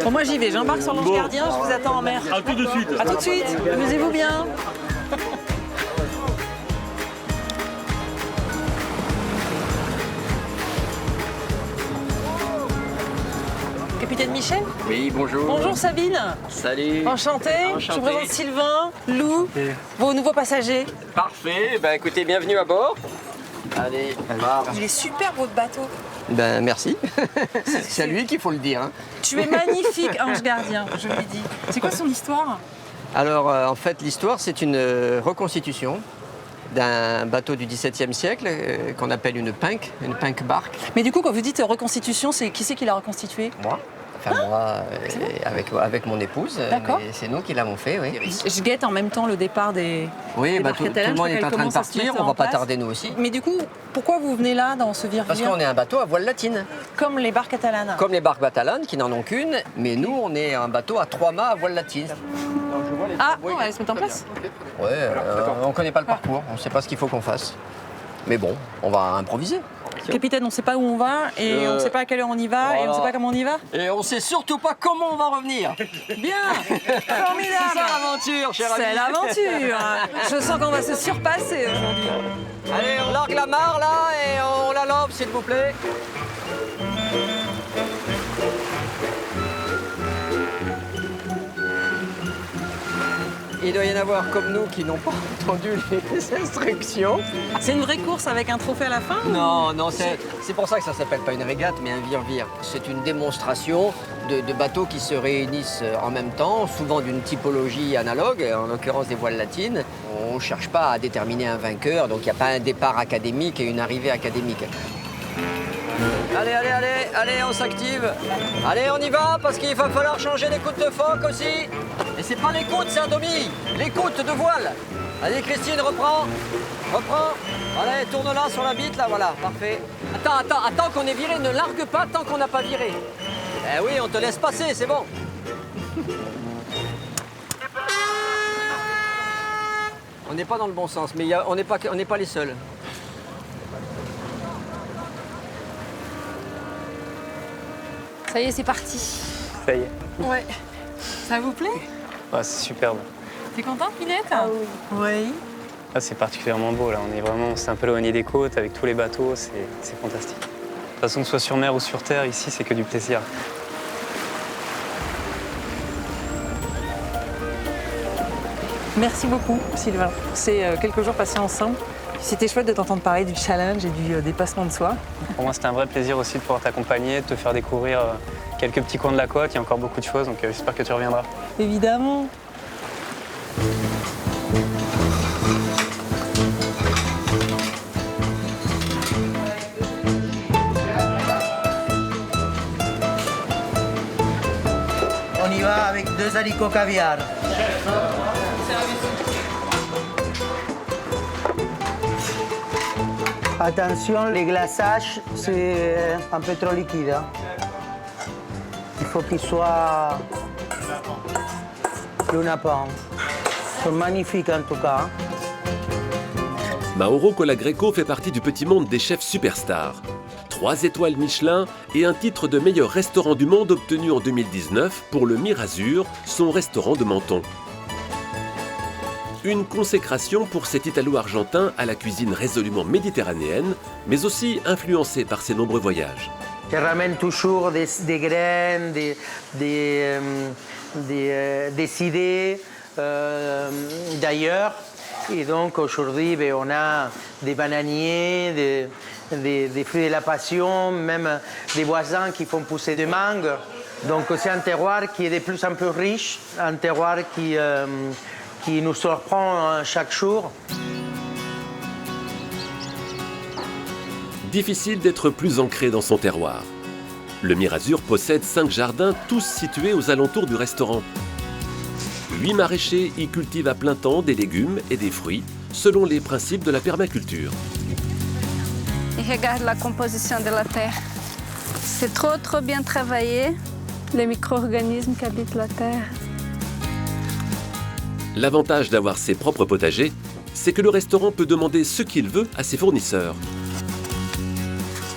Speaker 1: Bon, moi j'y vais, j'embarque sur l'Ange Gardien, je vous attends en mer.
Speaker 20: À tout de suite.
Speaker 1: À tout de suite. Amusez-vous bien. Capitaine Michel?
Speaker 21: Oui, bonjour.
Speaker 1: Bonjour Sabine.
Speaker 21: Salut.
Speaker 1: Enchantée. Je vous présente Sylvain, Lou, vos nouveaux passagers.
Speaker 21: Parfait, bah écoutez, bienvenue à bord. Allez,
Speaker 1: Il est super votre bateau.
Speaker 5: Ben merci. C'est à lui qu'il faut le dire. Hein.
Speaker 1: Tu es magnifique, Ange Gardien, je lui dis. C'est quoi son histoire?
Speaker 5: Alors en fait l'histoire c'est une reconstitution d'un bateau du XVIIe siècle qu'on appelle une pink barque.
Speaker 1: Mais du coup quand vous dites reconstitution, c'est qui c'est qui l'a reconstitué?
Speaker 5: Moi. Enfin moi, avec mon épouse,
Speaker 1: D'accord.
Speaker 5: c'est nous qui l'avons fait, oui.
Speaker 1: Je guette en même temps le départ des
Speaker 5: Oui,
Speaker 1: barques
Speaker 5: tout le
Speaker 1: catalanes.
Speaker 5: monde
Speaker 1: Je
Speaker 5: est
Speaker 1: crois
Speaker 5: en train de
Speaker 1: qu'elles commencent à se
Speaker 5: partir,
Speaker 1: mettre
Speaker 5: on
Speaker 1: en
Speaker 5: va pas
Speaker 1: place.
Speaker 5: tarder nous aussi.
Speaker 1: Mais du coup, pourquoi vous venez là dans ce virvire?
Speaker 5: Parce qu'on est un bateau à voile latine.
Speaker 1: Comme les barques catalanes.
Speaker 5: Comme les barques catalanes qui n'en ont qu'une, mais nous on est un bateau à 3 mâts à voile latine.
Speaker 1: Ah, bon, elle se met en place.
Speaker 5: Ouais, on connaît pas le parcours, on sait pas ce qu'il faut qu'on fasse. Mais bon, on va improviser.
Speaker 1: Capitaine, on ne sait pas où on va et on ne sait pas à quelle heure on y va et on ne sait pas comment on y va.
Speaker 5: Et on sait surtout pas comment on va revenir.
Speaker 1: Bien, formidable.
Speaker 5: C'est ça l'aventure, cher ami.
Speaker 1: C'est l'aventure. Je sens qu'on va se surpasser aujourd'hui.
Speaker 5: Allez, on largue la mare là et on la lobe, s'il vous plaît. Il doit y en avoir comme nous qui n'ont pas entendu les instructions.
Speaker 1: C'est une vraie course avec un trophée à la fin?
Speaker 5: Non, c'est pour ça que ça s'appelle pas une régate, mais un vire-vire. C'est une démonstration de bateaux qui se réunissent en même temps, souvent d'une typologie analogue, en l'occurrence des voiles latines. On ne cherche pas à déterminer un vainqueur, donc il n'y a pas un départ académique et une arrivée académique. Allez, on s'active. Allez, on y va, parce qu'il va falloir changer les côtes de phoque aussi. Et c'est pas les côtes, c'est un demi, les côtes de voile. Allez, Christine, reprends. Allez, tourne là sur la bite, là, voilà, parfait. Attends qu'on ait viré, ne largue pas tant qu'on n'a pas viré. Eh oui, on te laisse passer, c'est bon. On n'est pas dans le bon sens, mais on n'est pas les seuls.
Speaker 6: Ça y est, c'est parti.
Speaker 2: Ça y est.
Speaker 6: Ouais. Ça vous plaît?
Speaker 2: Ouais, c'est superbe.
Speaker 6: T'es contente, Pinette?
Speaker 1: Ah oui. Oui.
Speaker 2: Là, c'est particulièrement beau. Là, c'est un peu éloigné des côtes avec tous les bateaux. C'est fantastique. De toute façon, que ce soit sur mer ou sur terre, ici, c'est que du plaisir.
Speaker 1: Merci beaucoup, Sylvain. C'est quelques jours passés ensemble. C'était chouette de t'entendre parler du challenge et du dépassement de soi.
Speaker 2: Pour moi, c'était un vrai plaisir aussi de pouvoir t'accompagner, de te faire découvrir quelques petits coins de la côte. Il y a encore beaucoup de choses, donc j'espère que tu reviendras.
Speaker 1: Évidemment.
Speaker 11: On y va avec 2 haricots caviar. Attention, les glaçages, c'est un peu trop liquide. Il faut qu'il soit plus nappant. C'est magnifique en tout cas.
Speaker 3: Mauro Colagreco fait partie du petit monde des chefs superstars. 3 étoiles Michelin et un titre de meilleur restaurant du monde obtenu en 2019 pour le Mirazur, son restaurant de Menton. Une consécration pour cet Italo-Argentin à la cuisine résolument méditerranéenne, mais aussi influencé par ses nombreux voyages.
Speaker 11: Je ramène toujours des graines, des idées d'ailleurs. Et donc aujourd'hui, on a des bananiers, des fruits de la passion, même des voisins qui font pousser des mangues. Donc c'est un terroir qui est de plus en plus riche, un terroir qui nous surprend chaque jour.
Speaker 3: Difficile d'être plus ancré dans son terroir. Le Mirazur possède 5 jardins, tous situés aux alentours du restaurant. 8 maraîchers y cultivent à plein temps des légumes et des fruits, selon les principes de la permaculture.
Speaker 4: Et regarde la composition de la terre. C'est trop bien travaillé, les micro-organismes qui habitent la terre.
Speaker 3: L'avantage d'avoir ses propres potagers, c'est que le restaurant peut demander ce qu'il veut à ses fournisseurs.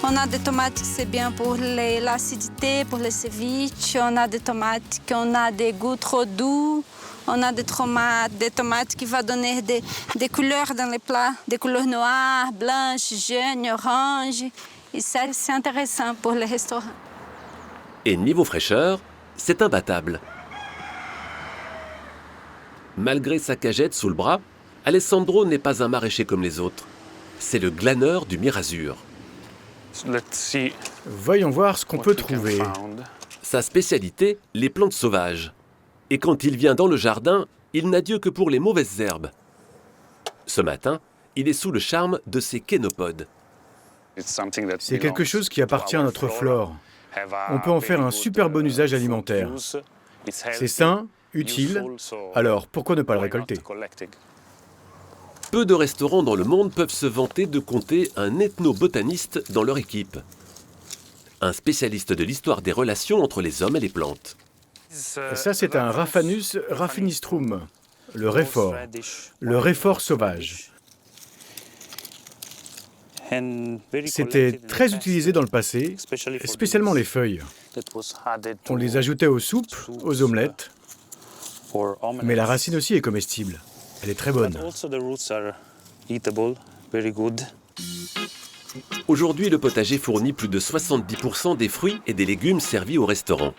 Speaker 4: On a des tomates qui c'est bien pour l'acidité, pour les ceviches. On a des tomates qui ont des goûts trop doux. On a des tomates qui vont donner des couleurs dans les plats, des couleurs noires, blanches, jaunes, oranges. Et ça, c'est intéressant pour les restaurants.
Speaker 3: Et niveau fraîcheur, c'est imbattable. Malgré sa cagette sous le bras, Alessandro n'est pas un maraîcher comme les autres. C'est le glaneur du Mirazur.
Speaker 7: Voyons voir ce qu'on peut trouver.
Speaker 3: Sa spécialité, les plantes sauvages. Et quand il vient dans le jardin, il n'a Dieu que pour les mauvaises herbes. Ce matin, il est sous le charme de ces kénopodes.
Speaker 7: C'est quelque chose qui appartient à notre flore. On peut en faire un super bon usage alimentaire. C'est sain, utile, alors pourquoi ne pas le récolter?
Speaker 3: Peu de restaurants dans le monde peuvent se vanter de compter un ethnobotaniste dans leur équipe. Un spécialiste de l'histoire des relations entre les hommes et les plantes.
Speaker 7: Ça, c'est un Raphanus raffinistrum, le réfort sauvage. C'était très utilisé dans le passé, spécialement les feuilles. On les ajoutait aux soupes, aux omelettes, mais la racine aussi est comestible. Elle est très bonne.
Speaker 3: Aujourd'hui, le potager fournit plus de 70% des fruits et des légumes servis au restaurant.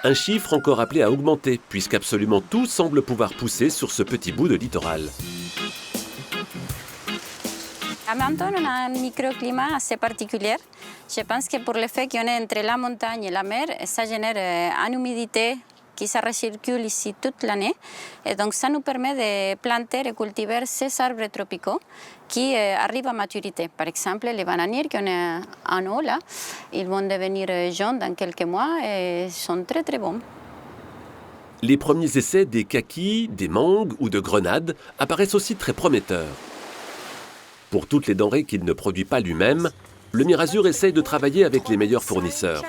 Speaker 3: Un chiffre encore appelé à augmenter, puisqu'absolument tout semble pouvoir pousser sur ce petit bout de littoral.
Speaker 4: À Menton, on a un microclimat assez particulier. Je pense que pour le fait qu'on est entre la montagne et la mer, ça génère une humidité qui se recircule ici toute l'année. Et donc ça nous permet de planter et cultiver ces arbres tropicaux qui arrivent à maturité. Par exemple, les bananiers qu'on a en haut là, ils vont devenir jaunes dans quelques mois et sont très très bons.
Speaker 3: Les premiers essais des kakis, des mangues ou de grenades apparaissent aussi très prometteurs. Pour toutes les denrées qu'il ne produit pas lui-même, le Mirazur essaye de travailler avec les meilleurs fournisseurs.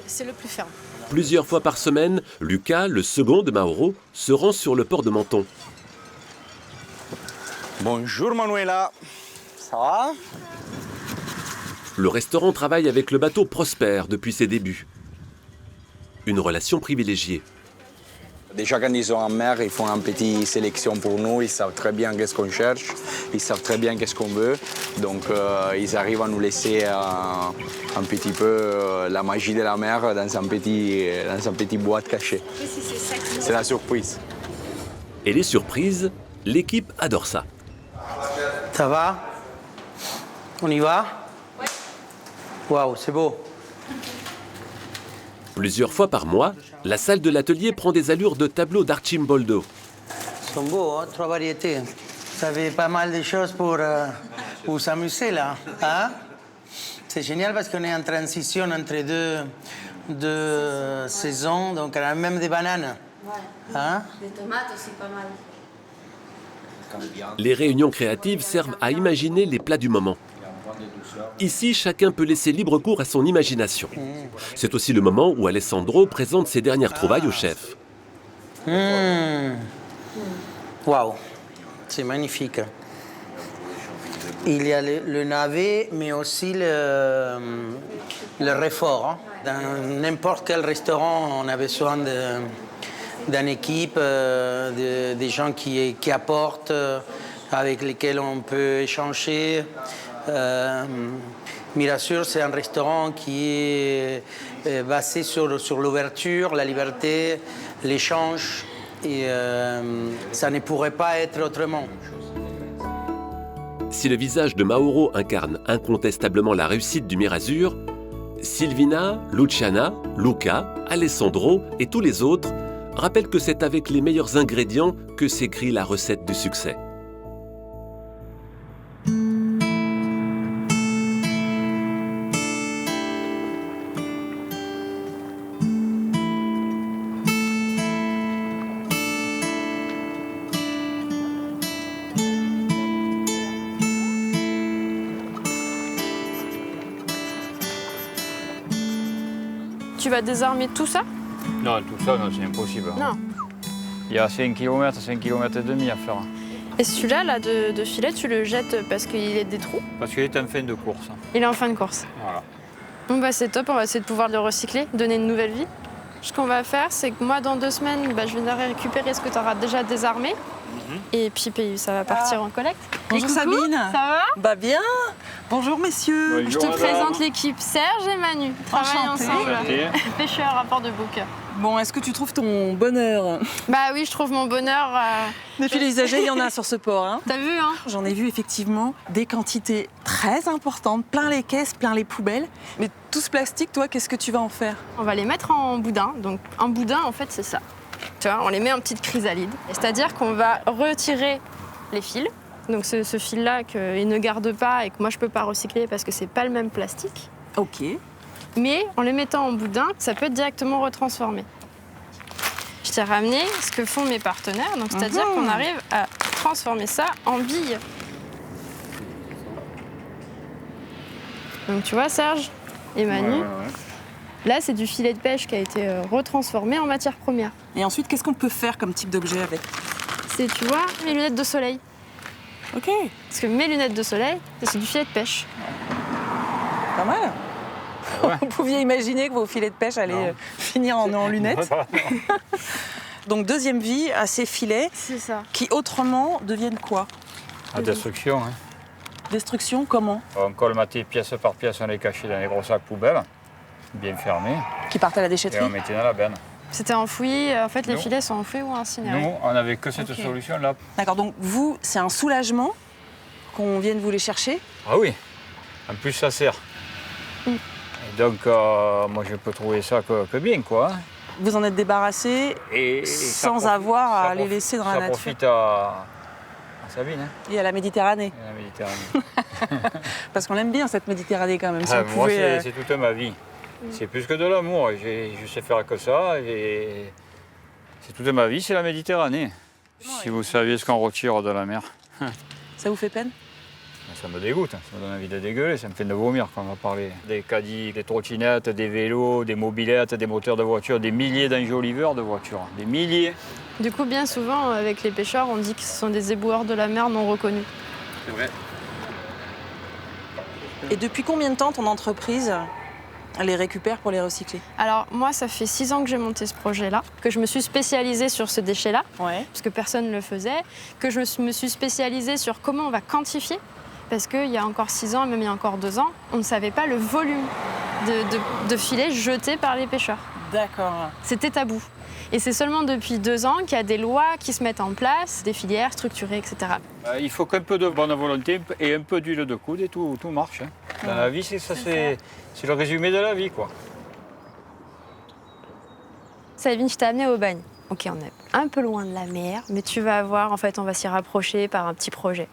Speaker 6: C'est le plus ferme.
Speaker 3: Plusieurs fois par semaine, Lucas, le second de Mauro, se rend sur le port de Menton.
Speaker 8: Bonjour Manuela, ça va?
Speaker 3: Le restaurant travaille avec le bateau Prosper depuis ses débuts. Une relation privilégiée.
Speaker 8: Déjà quand ils sont en mer, ils font une petite sélection pour nous, ils savent très bien qu'est-ce qu'on cherche, ils savent très bien qu'est-ce qu'on veut. Donc ils arrivent à nous laisser un petit peu la magie de la mer dans un petit boîte cachée. C'est la surprise.
Speaker 3: Et les surprises, l'équipe adore ça.
Speaker 11: Ça va? On y va? Oui. Waouh, c'est beau.
Speaker 3: Plusieurs fois par mois, la salle de l'atelier prend des allures de tableau d'Archimboldo.
Speaker 11: Ils sont beaux, hein, 3 variétés. Vous avez pas mal de choses pour s'amuser là. Hein? C'est génial parce qu'on est en transition entre deux saisons, donc on a même des bananes. Hein?
Speaker 4: Des tomates aussi pas mal.
Speaker 3: Les réunions créatives servent à imaginer les plats du moment. Ici, chacun peut laisser libre cours à son imagination. C'est aussi le moment où Alessandro présente ses dernières trouvailles au chef.
Speaker 11: Waouh, c'est magnifique. Il y a le navet, mais aussi le réfort. Hein. Dans n'importe quel restaurant, on a besoin d'une équipe, des gens qui apportent, avec lesquels on peut échanger. Mirazur, c'est un restaurant qui est basé sur l'ouverture, la liberté, l'échange, et ça ne pourrait pas être autrement.
Speaker 3: Si le visage de Mauro incarne incontestablement la réussite du Mirazur, Silvina, Luciana, Luca, Alessandro et tous les autres rappellent que c'est avec les meilleurs ingrédients que s'écrit la recette du succès.
Speaker 6: Tu vas désarmer tout ça?
Speaker 9: Non, tout ça, non, c'est impossible.
Speaker 6: Non.
Speaker 9: Il y a 5 km, 5 km et demi à faire.
Speaker 6: Et celui-là, là, de filet, tu le jettes parce qu'il est des trous?
Speaker 9: Parce qu'il est en fin de course.
Speaker 6: Il est en fin de course.
Speaker 9: Voilà.
Speaker 6: Bon, bah c'est top, on va essayer de pouvoir le recycler, donner une nouvelle vie. Ce qu'on va faire, c'est que moi, dans 2 semaines, je viendrai récupérer ce que tu auras déjà désarmé. Et puis, ça va partir en collecte.
Speaker 1: Bonjour
Speaker 6: coucou,
Speaker 1: Sabine.
Speaker 6: Ça va?
Speaker 1: Bah bien. Bonjour messieurs.
Speaker 6: Je te présente l'équipe Serge et Manu. Travaillent ensemble. Pêcheurs à Port-de-Bouc.
Speaker 1: Bon, est-ce que tu trouves ton bonheur?
Speaker 6: Bah oui, je trouve mon bonheur.
Speaker 1: Depuis les âgés, il y en a sur ce port. Hein.
Speaker 6: T'as vu, hein?
Speaker 1: J'en ai vu effectivement des quantités très importantes, plein les caisses, plein les poubelles. Mais tout ce plastique, toi, qu'est-ce que tu vas en faire?
Speaker 6: On va les mettre en boudin. Donc un boudin, en fait, c'est ça. Tu vois, on les met en petite chrysalide. C'est-à-dire qu'on va retirer les fils. Donc ce fil-là qu'il ne garde pas et que moi je peux pas recycler parce que c'est pas le même plastique.
Speaker 1: Ok.
Speaker 6: Mais en les mettant en boudin, ça peut être directement retransformé. Je t'ai ramené ce que font mes partenaires, donc c'est-à-dire qu'on arrive à transformer ça en billes. Donc tu vois Serge et Manu, là c'est du filet de pêche qui a été retransformé en matière première.
Speaker 1: Et ensuite, qu'est-ce qu'on peut faire comme type d'objet avec?
Speaker 6: C'est, tu vois, mes lunettes de soleil.
Speaker 1: Ok.
Speaker 6: Parce que mes lunettes de soleil, c'est du filet de pêche.
Speaker 1: Pas mal. Vous pouviez imaginer que vos filets de pêche allaient finir en lunettes. Donc deuxième vie à ces filets qui autrement deviennent quoi?
Speaker 9: La destruction. Hein.
Speaker 1: Destruction, comment?
Speaker 9: On colmatait pièce par pièce, on les cachait dans les gros sacs poubelles, bien fermés.
Speaker 1: Qui partent à la déchetterie?
Speaker 9: Et on mettait dans la benne.
Speaker 6: C'était enfoui, en fait les filets sont enfouis ou incinérés.
Speaker 9: Nous, on n'avait que cette solution-là.
Speaker 1: D'accord, donc vous, c'est un soulagement qu'on vienne vous les chercher?
Speaker 9: Ah oui, en plus ça sert. Et donc, moi je peux trouver ça que bien, quoi.
Speaker 1: Vous en êtes débarrassé sans avoir à les laisser dans la nature?
Speaker 9: Ça profite à Sabine. Hein.
Speaker 1: Et à la Méditerranée.
Speaker 9: Et à la Méditerranée.
Speaker 1: Parce qu'on aime bien cette Méditerranée quand même. Si
Speaker 9: moi, c'est toute ma vie. C'est plus que de l'amour. Je sais faire que ça. C'est toute ma vie, c'est la Méditerranée. Si vous saviez ce qu'on retire de la mer.
Speaker 1: Ça vous fait peine?
Speaker 9: Ça me dégoûte, ça me donne envie de dégueuler, ça me fait de vomir quand on va parler. Des caddies, des trottinettes, des vélos, des mobylettes, des moteurs de voitures, des milliers d'enjoliveurs de voitures, des milliers.
Speaker 6: Du coup, bien souvent, avec les pêcheurs, on dit que ce sont des éboueurs de la mer non reconnus.
Speaker 9: C'est vrai.
Speaker 1: Et depuis combien de temps ton entreprise les récupère pour les recycler?
Speaker 6: Alors moi, ça fait 6 ans que j'ai monté ce projet-là, que je me suis spécialisée sur ce déchet-là, parce que personne ne le faisait, que je me suis spécialisée sur comment on va quantifier, parce qu'il y a encore 6 ans, et même il y a encore 2 ans, on ne savait pas le volume de filets jetés par les pêcheurs.
Speaker 1: D'accord.
Speaker 6: C'était tabou. Et c'est seulement depuis 2 ans qu'il y a des lois qui se mettent en place, des filières structurées, etc.
Speaker 9: Il faut qu'un peu de bonne volonté et un peu d'huile de coude et tout marche. Hein. Dans la vie, c'est le résumé de la vie, quoi.
Speaker 6: Sabine, je t'ai amenée au bagne. Ok, on est un peu loin de la mer, mais tu vas voir, en fait, on va s'y rapprocher par un petit projet.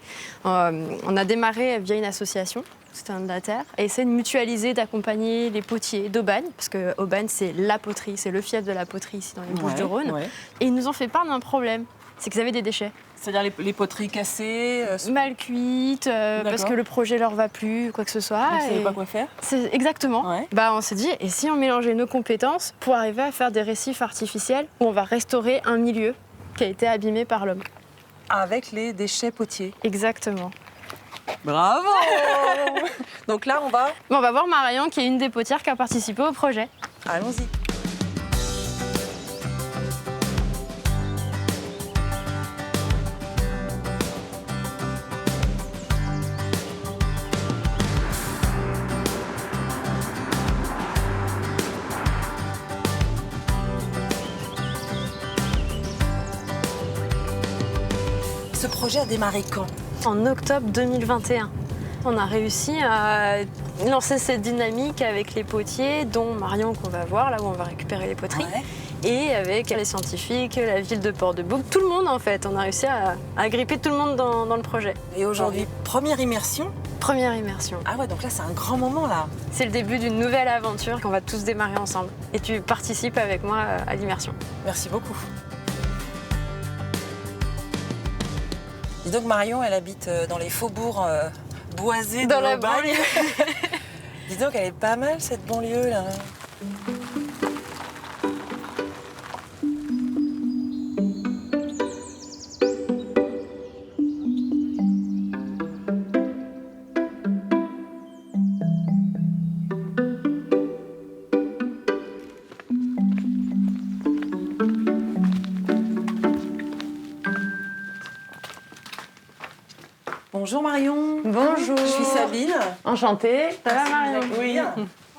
Speaker 6: On a démarré via une association, c'était un de la terre, et essayer de mutualiser, d'accompagner les potiers d'Aubagne, parce que Aubagne, c'est la poterie, c'est le fief de la poterie ici dans les Bouches-du-Rhône. Et ils nous ont fait part d'un problème, c'est qu'ils avaient des déchets.
Speaker 1: C'est-à-dire les poteries cassées,
Speaker 6: mal cuites, parce que le projet leur va plus, quoi que ce soit.
Speaker 1: Vous ne savez pas quoi faire?
Speaker 6: Exactement. On s'est dit, et si on mélangeait nos compétences pour arriver à faire des récifs artificiels où on va restaurer un milieu qui a été abîmé par l'homme?
Speaker 1: Avec les déchets potiers.
Speaker 6: Exactement.
Speaker 1: Bravo. Donc là, on va
Speaker 6: voir Marion, qui est une des potières qui a participé au projet.
Speaker 1: Allons-y. Ce projet a démarré quand?
Speaker 6: En octobre 2021. On a réussi à lancer cette dynamique avec les potiers, dont Marion qu'on va voir, là où on va récupérer les poteries, et avec les scientifiques, la ville de Port-de-Bouc, tout le monde en fait. On a réussi à agripper tout le monde dans le projet.
Speaker 1: Et aujourd'hui, première immersion?
Speaker 6: Première immersion.
Speaker 1: Ah ouais, donc là c'est un grand moment là.
Speaker 6: C'est le début d'une nouvelle aventure qu'on va tous démarrer ensemble. Et tu participes avec moi à l'immersion.
Speaker 1: Merci beaucoup. Dis donc Marion, elle habite dans les faubourgs boisés de l'Aubagne. Dis donc, elle est pas mal cette banlieue là. Bonjour Marion.
Speaker 19: Bonjour.
Speaker 1: Je suis Sabine.
Speaker 19: Enchantée.
Speaker 6: Ça va Marion?
Speaker 1: Oui.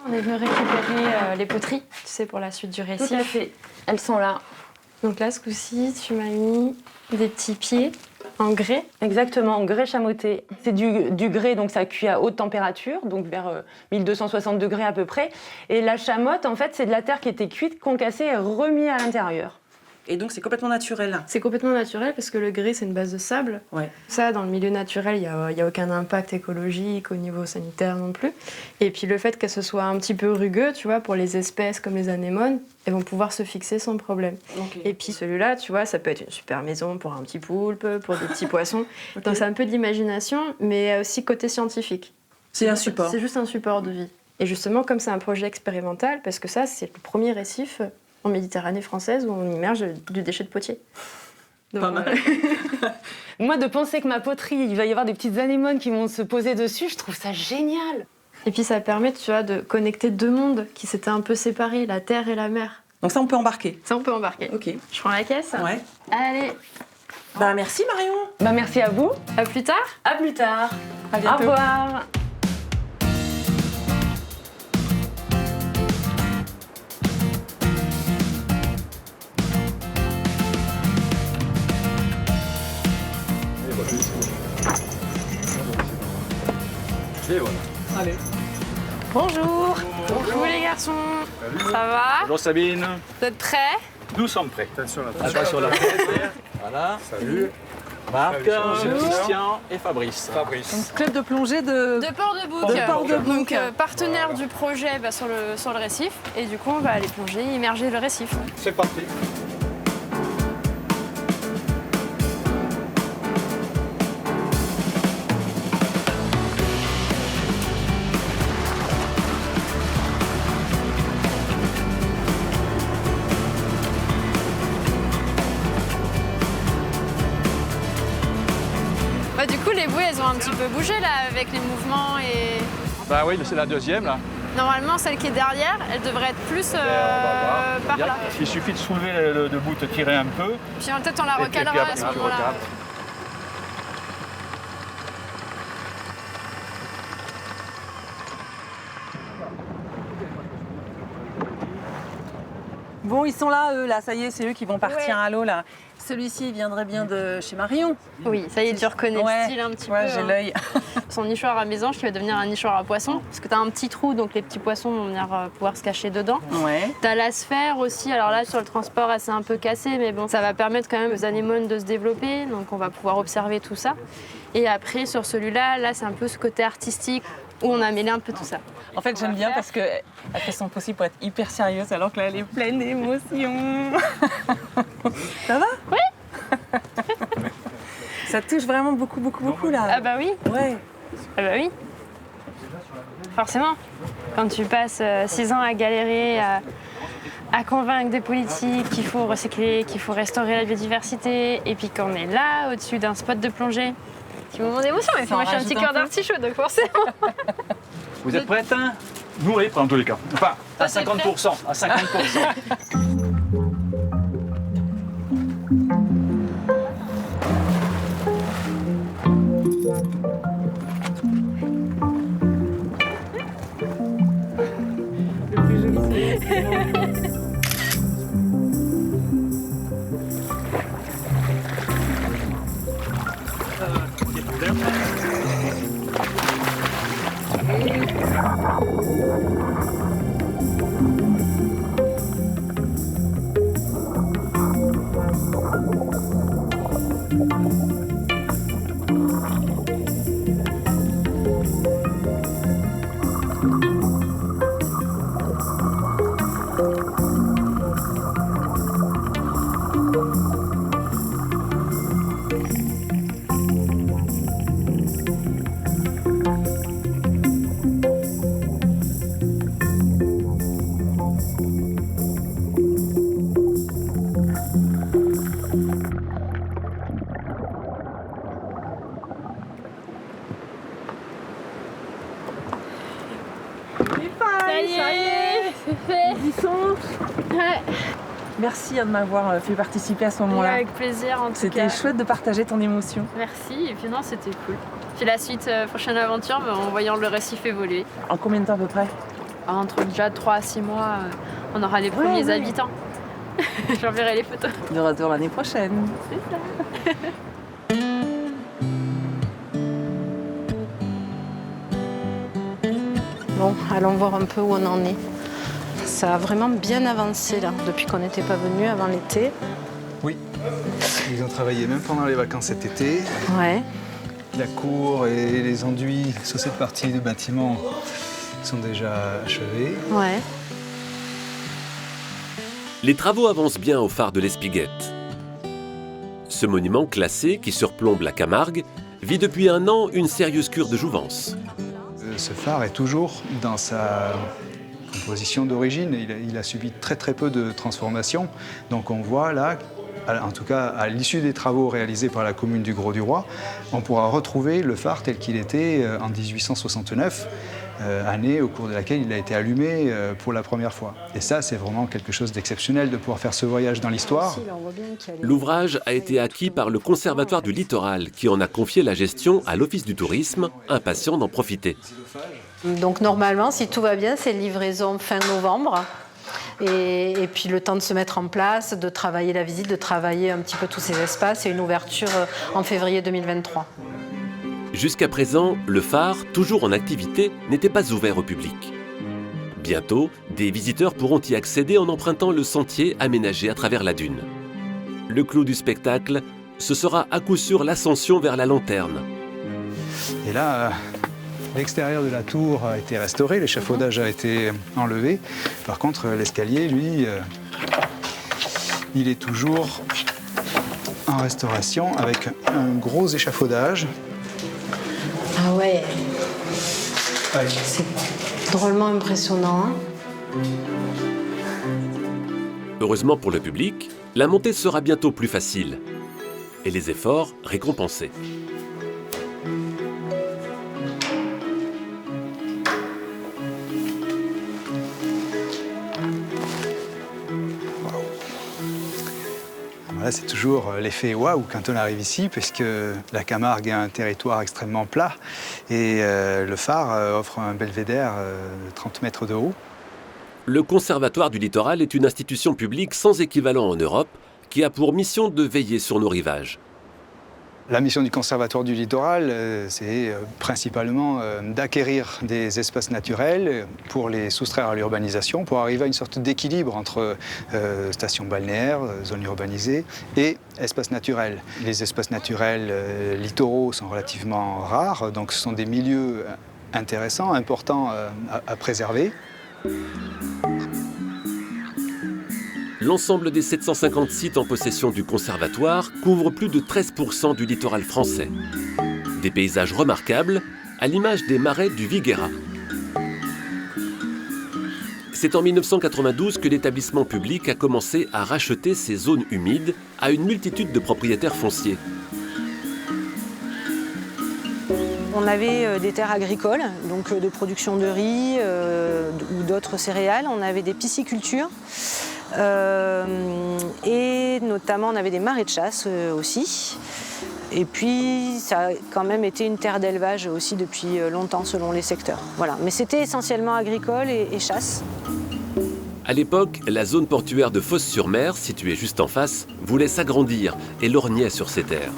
Speaker 6: On est venu récupérer les poteries, tu sais, pour la suite du récif.
Speaker 19: Tout à fait. Elles sont là.
Speaker 6: Donc là, ce coup-ci, tu m'as mis des petits pieds en grès.
Speaker 19: Exactement, en grès chamoté. C'est du grès, donc ça cuit à haute température, donc vers 1260 degrés à peu près. Et la chamotte, en fait, c'est de la terre qui était cuite, concassée et remise à l'intérieur.
Speaker 1: Et donc c'est complètement naturel.
Speaker 6: C'est complètement naturel parce que le grès, c'est une base de sable.
Speaker 1: Ouais.
Speaker 6: Ça, dans le milieu naturel, il n'y a aucun impact écologique au niveau sanitaire non plus. Et puis le fait que ce soit un petit peu rugueux, tu vois, pour les espèces comme les anémones, elles vont pouvoir se fixer sans problème.
Speaker 1: Okay.
Speaker 6: Et puis celui-là, tu vois, ça peut être une super maison pour un petit poulpe, pour des petits poissons. Okay. Donc c'est un peu d'imagination, mais aussi côté scientifique.
Speaker 1: C'est un support.
Speaker 6: C'est juste un support de vie. Et justement, comme c'est un projet expérimental, parce que ça, c'est le premier récif en Méditerranée française où on immerge du déchet de Potier. Donc,
Speaker 1: pas mal.
Speaker 13: Moi, de penser que ma poterie, il va y avoir des petites anémones qui vont se poser dessus, je trouve ça génial.
Speaker 6: Et puis ça permet, tu vois, de connecter deux mondes qui s'étaient un peu séparés, la terre et la mer.
Speaker 1: Donc ça, on peut embarquer.
Speaker 6: Ça, on peut embarquer.
Speaker 1: Ok.
Speaker 6: Je prends la caisse.
Speaker 1: Ouais.
Speaker 6: Allez.
Speaker 1: Bah merci Marion.
Speaker 13: Bah merci à vous.
Speaker 6: À plus tard.
Speaker 13: À plus tard.
Speaker 1: À bientôt.
Speaker 13: Au revoir.
Speaker 9: Et voilà.
Speaker 1: Allez.
Speaker 6: Bonjour. Bonjour les garçons.
Speaker 9: Salut.
Speaker 6: Ça va?
Speaker 9: Bonjour Sabine.
Speaker 6: Vous êtes prêts?
Speaker 9: Nous sommes prêts.
Speaker 20: Attention
Speaker 9: la tête. Voilà.
Speaker 20: Salut.
Speaker 9: Marc, Christian et Fabrice.
Speaker 1: Donc, club de plongée de
Speaker 6: Port-de-Bouc.
Speaker 1: De Port-de-Bouc.
Speaker 6: Donc partenaire du projet sur le récif. Et du coup, on va aller plonger, immerger le récif.
Speaker 9: C'est parti.
Speaker 6: Du coup, les bouées, elles ont un petit peu bougé là avec les mouvements et...
Speaker 9: Bah oui, c'est la deuxième là.
Speaker 6: Normalement, celle qui est derrière, elle devrait être plus par là.
Speaker 9: Il suffit de soulever le bout, de tirer un peu.
Speaker 6: Puis peut-être on la recalera à ce moment-là.
Speaker 1: Bon, ils sont là, eux, là, ça y est, c'est eux qui vont partir à l'eau, là. Celui-ci viendrait bien de chez Marion.
Speaker 6: Oui, ça y est, tu reconnais le style un petit peu.
Speaker 1: Ouais, j'ai l'œil.
Speaker 6: Son nichoir à mésange qui va devenir un nichoir à poissons, parce que tu as un petit trou, donc les petits poissons vont venir pouvoir se cacher dedans.
Speaker 1: Ouais.
Speaker 6: Tu as la sphère aussi, alors là, sur le transport, elle s'est un peu cassée, mais bon, ça va permettre quand même aux anémones de se développer, donc on va pouvoir observer tout ça. Et après, sur celui-là, là, c'est un peu ce côté artistique, où on a mêlé un peu tout ça.
Speaker 1: En fait, j'aime bien parce qu'elle fait son possible pour être hyper sérieuse, alors que là, elle est pleine d'émotions. Ça va?
Speaker 6: Oui.
Speaker 1: Ça touche vraiment beaucoup, là.
Speaker 6: Ah bah oui.
Speaker 1: Ouais.
Speaker 6: Ah bah oui. Forcément. Quand tu passes 6 ans à galérer, à convaincre des politiques qu'il faut recycler, qu'il faut restaurer la biodiversité, et puis qu'on est là, au-dessus d'un spot de plongée, petit moment d'émotion. Et puis moi, je suis un petit cœur d'artichaut, donc forcément.
Speaker 9: Vous êtes prêtes hein? Nous, on est prêts en tous les cas. Enfin, à 50%. À 50%.
Speaker 1: Merci de m'avoir fait participer à ce moment-là.
Speaker 6: Avec plaisir, en tout cas.
Speaker 1: C'était chouette de partager ton émotion.
Speaker 6: Merci, et puis non, c'était cool. Puis la suite, prochaine aventure, en voyant le récif évoluer.
Speaker 1: En combien de temps à peu près?
Speaker 6: Entre déjà 3 à 6 mois, on aura les premiers habitants. J'enverrai les photos.
Speaker 1: De retour l'année prochaine.
Speaker 6: C'est ça.
Speaker 14: Bon, allons voir un peu où on en est. Ça a vraiment bien avancé là, depuis qu'on n'était pas venu avant l'été.
Speaker 12: Ils ont travaillé même pendant les vacances cet été.
Speaker 19: Ouais.
Speaker 12: La cour et les enduits sur cette partie du bâtiment sont déjà achevés.
Speaker 19: Ouais.
Speaker 3: Les travaux avancent bien au phare de l'Espiguette. Ce monument classé qui surplombe la Camargue vit depuis un an une sérieuse cure de jouvence.
Speaker 12: Ce phare est toujours dans sa composition d'origine. Il a subi très peu de transformations. Donc on voit là, en tout cas à l'issue des travaux réalisés par la commune du Grau-du-Roi, on pourra retrouver le phare tel qu'il était en 1869, année au cours de laquelle il a été allumé pour la première fois. Et ça, c'est vraiment quelque chose d'exceptionnel de pouvoir faire ce voyage dans l'histoire.
Speaker 3: L'ouvrage a été acquis par le Conservatoire du Littoral, qui en a confié la gestion à l'Office du tourisme, impatient d'en profiter.
Speaker 19: Donc normalement, si tout va bien, c'est livraison fin novembre. Et puis le temps de se mettre en place, de travailler la visite, de travailler un petit peu tous ces espaces et une ouverture en février 2023.
Speaker 3: Jusqu'à présent, le phare, toujours en activité, n'était pas ouvert au public. Bientôt, des visiteurs pourront y accéder en empruntant le sentier aménagé à travers la dune. Le clou du spectacle, ce sera à coup sûr l'ascension vers la lanterne.
Speaker 12: Et là, l'extérieur de la tour a été restauré, l'échafaudage a été enlevé. Par contre, l'escalier, lui, il est toujours en restauration avec un gros échafaudage.
Speaker 19: Ah ouais, c'est drôlement impressionnant.
Speaker 3: Heureusement pour le public, la montée sera bientôt plus facile et les efforts récompensés.
Speaker 12: Voilà, c'est toujours l'effet waouh quand on arrive ici, puisque la Camargue est un territoire extrêmement plat et le phare offre un belvédère de 30 mètres de haut.
Speaker 3: Le Conservatoire du Littoral est une institution publique sans équivalent en Europe qui a pour mission de veiller sur nos rivages.
Speaker 12: La mission du Conservatoire du Littoral, c'est principalement d'acquérir des espaces naturels pour les soustraire à l'urbanisation, pour arriver à une sorte d'équilibre entre stations balnéaires, zones urbanisées et espaces naturels. Les espaces naturels littoraux sont relativement rares, donc ce sont des milieux intéressants, importants à préserver.
Speaker 3: L'ensemble des 750 sites en possession du Conservatoire couvre plus de 13% du littoral français. Des paysages remarquables, à l'image des marais du Viguera. C'est en 1992 que l'établissement public a commencé à racheter ces zones humides à une multitude de propriétaires fonciers.
Speaker 1: On avait des terres agricoles, donc de production de riz ou d'autres céréales. On avait des piscicultures. Et notamment on avait des marais de chasse aussi. Et puis ça a quand même été une terre d'élevage aussi depuis longtemps selon les secteurs. Voilà. Mais c'était essentiellement agricole et chasse.
Speaker 3: À l'époque, la zone portuaire de Fos-sur-Mer, située juste en face, voulait s'agrandir et lorgnait sur ces terres.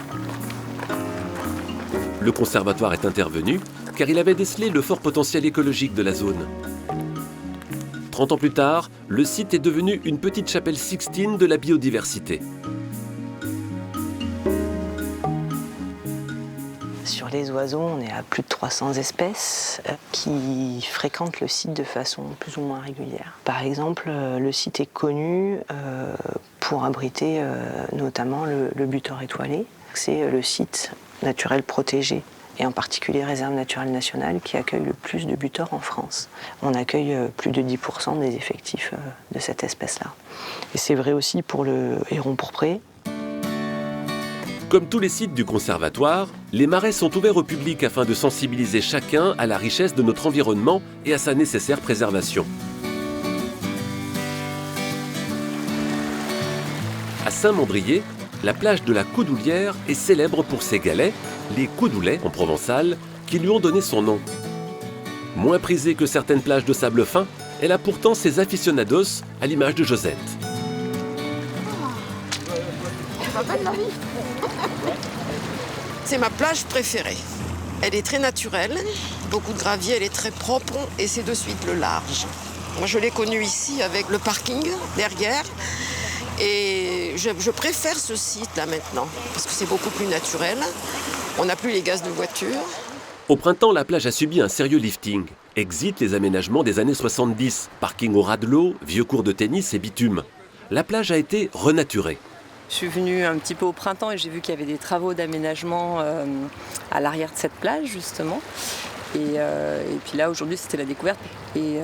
Speaker 3: Le conservatoire est intervenu car il avait décelé le fort potentiel écologique de la zone. 30 ans plus tard, le site est devenu une petite chapelle sixtine de la biodiversité.
Speaker 1: Sur les oiseaux, on est à plus de 300 espèces qui fréquentent le site de façon plus ou moins régulière. Par exemple, le site est connu pour abriter notamment le butor étoilé. C'est le site naturel protégé et en particulier réserve naturelle nationale qui accueille le plus de butors en France. On accueille plus de 10% des effectifs de cette espèce-là. Et c'est vrai aussi pour le héron pourpré.
Speaker 3: Comme tous les sites du conservatoire, les marais sont ouverts au public afin de sensibiliser chacun à la richesse de notre environnement et à sa nécessaire préservation. À Saint-Mandrier, la plage de la Coudoulière est célèbre pour ses galets, les coudoulets en provençal, qui lui ont donné son nom. Moins prisée que certaines plages de sable fin, elle a pourtant ses aficionados à l'image de Josette.
Speaker 14: C'est ma plage préférée. Elle est très naturelle, beaucoup de gravier, elle est très propre et c'est de suite le large. Moi je l'ai connue ici avec le parking derrière Et je préfère ce site là maintenant, parce que c'est beaucoup plus naturel. On n'a plus les gaz de voiture.
Speaker 3: Au printemps, la plage a subi un sérieux lifting. Exit les aménagements des années 70, parking au ras de l'eau, vieux cours de tennis et bitume. La plage a été renaturée.
Speaker 15: Je suis venue un petit peu au printemps et j'ai vu qu'il y avait des travaux d'aménagement à l'arrière de cette plage justement. Et puis là aujourd'hui c'était la découverte. Et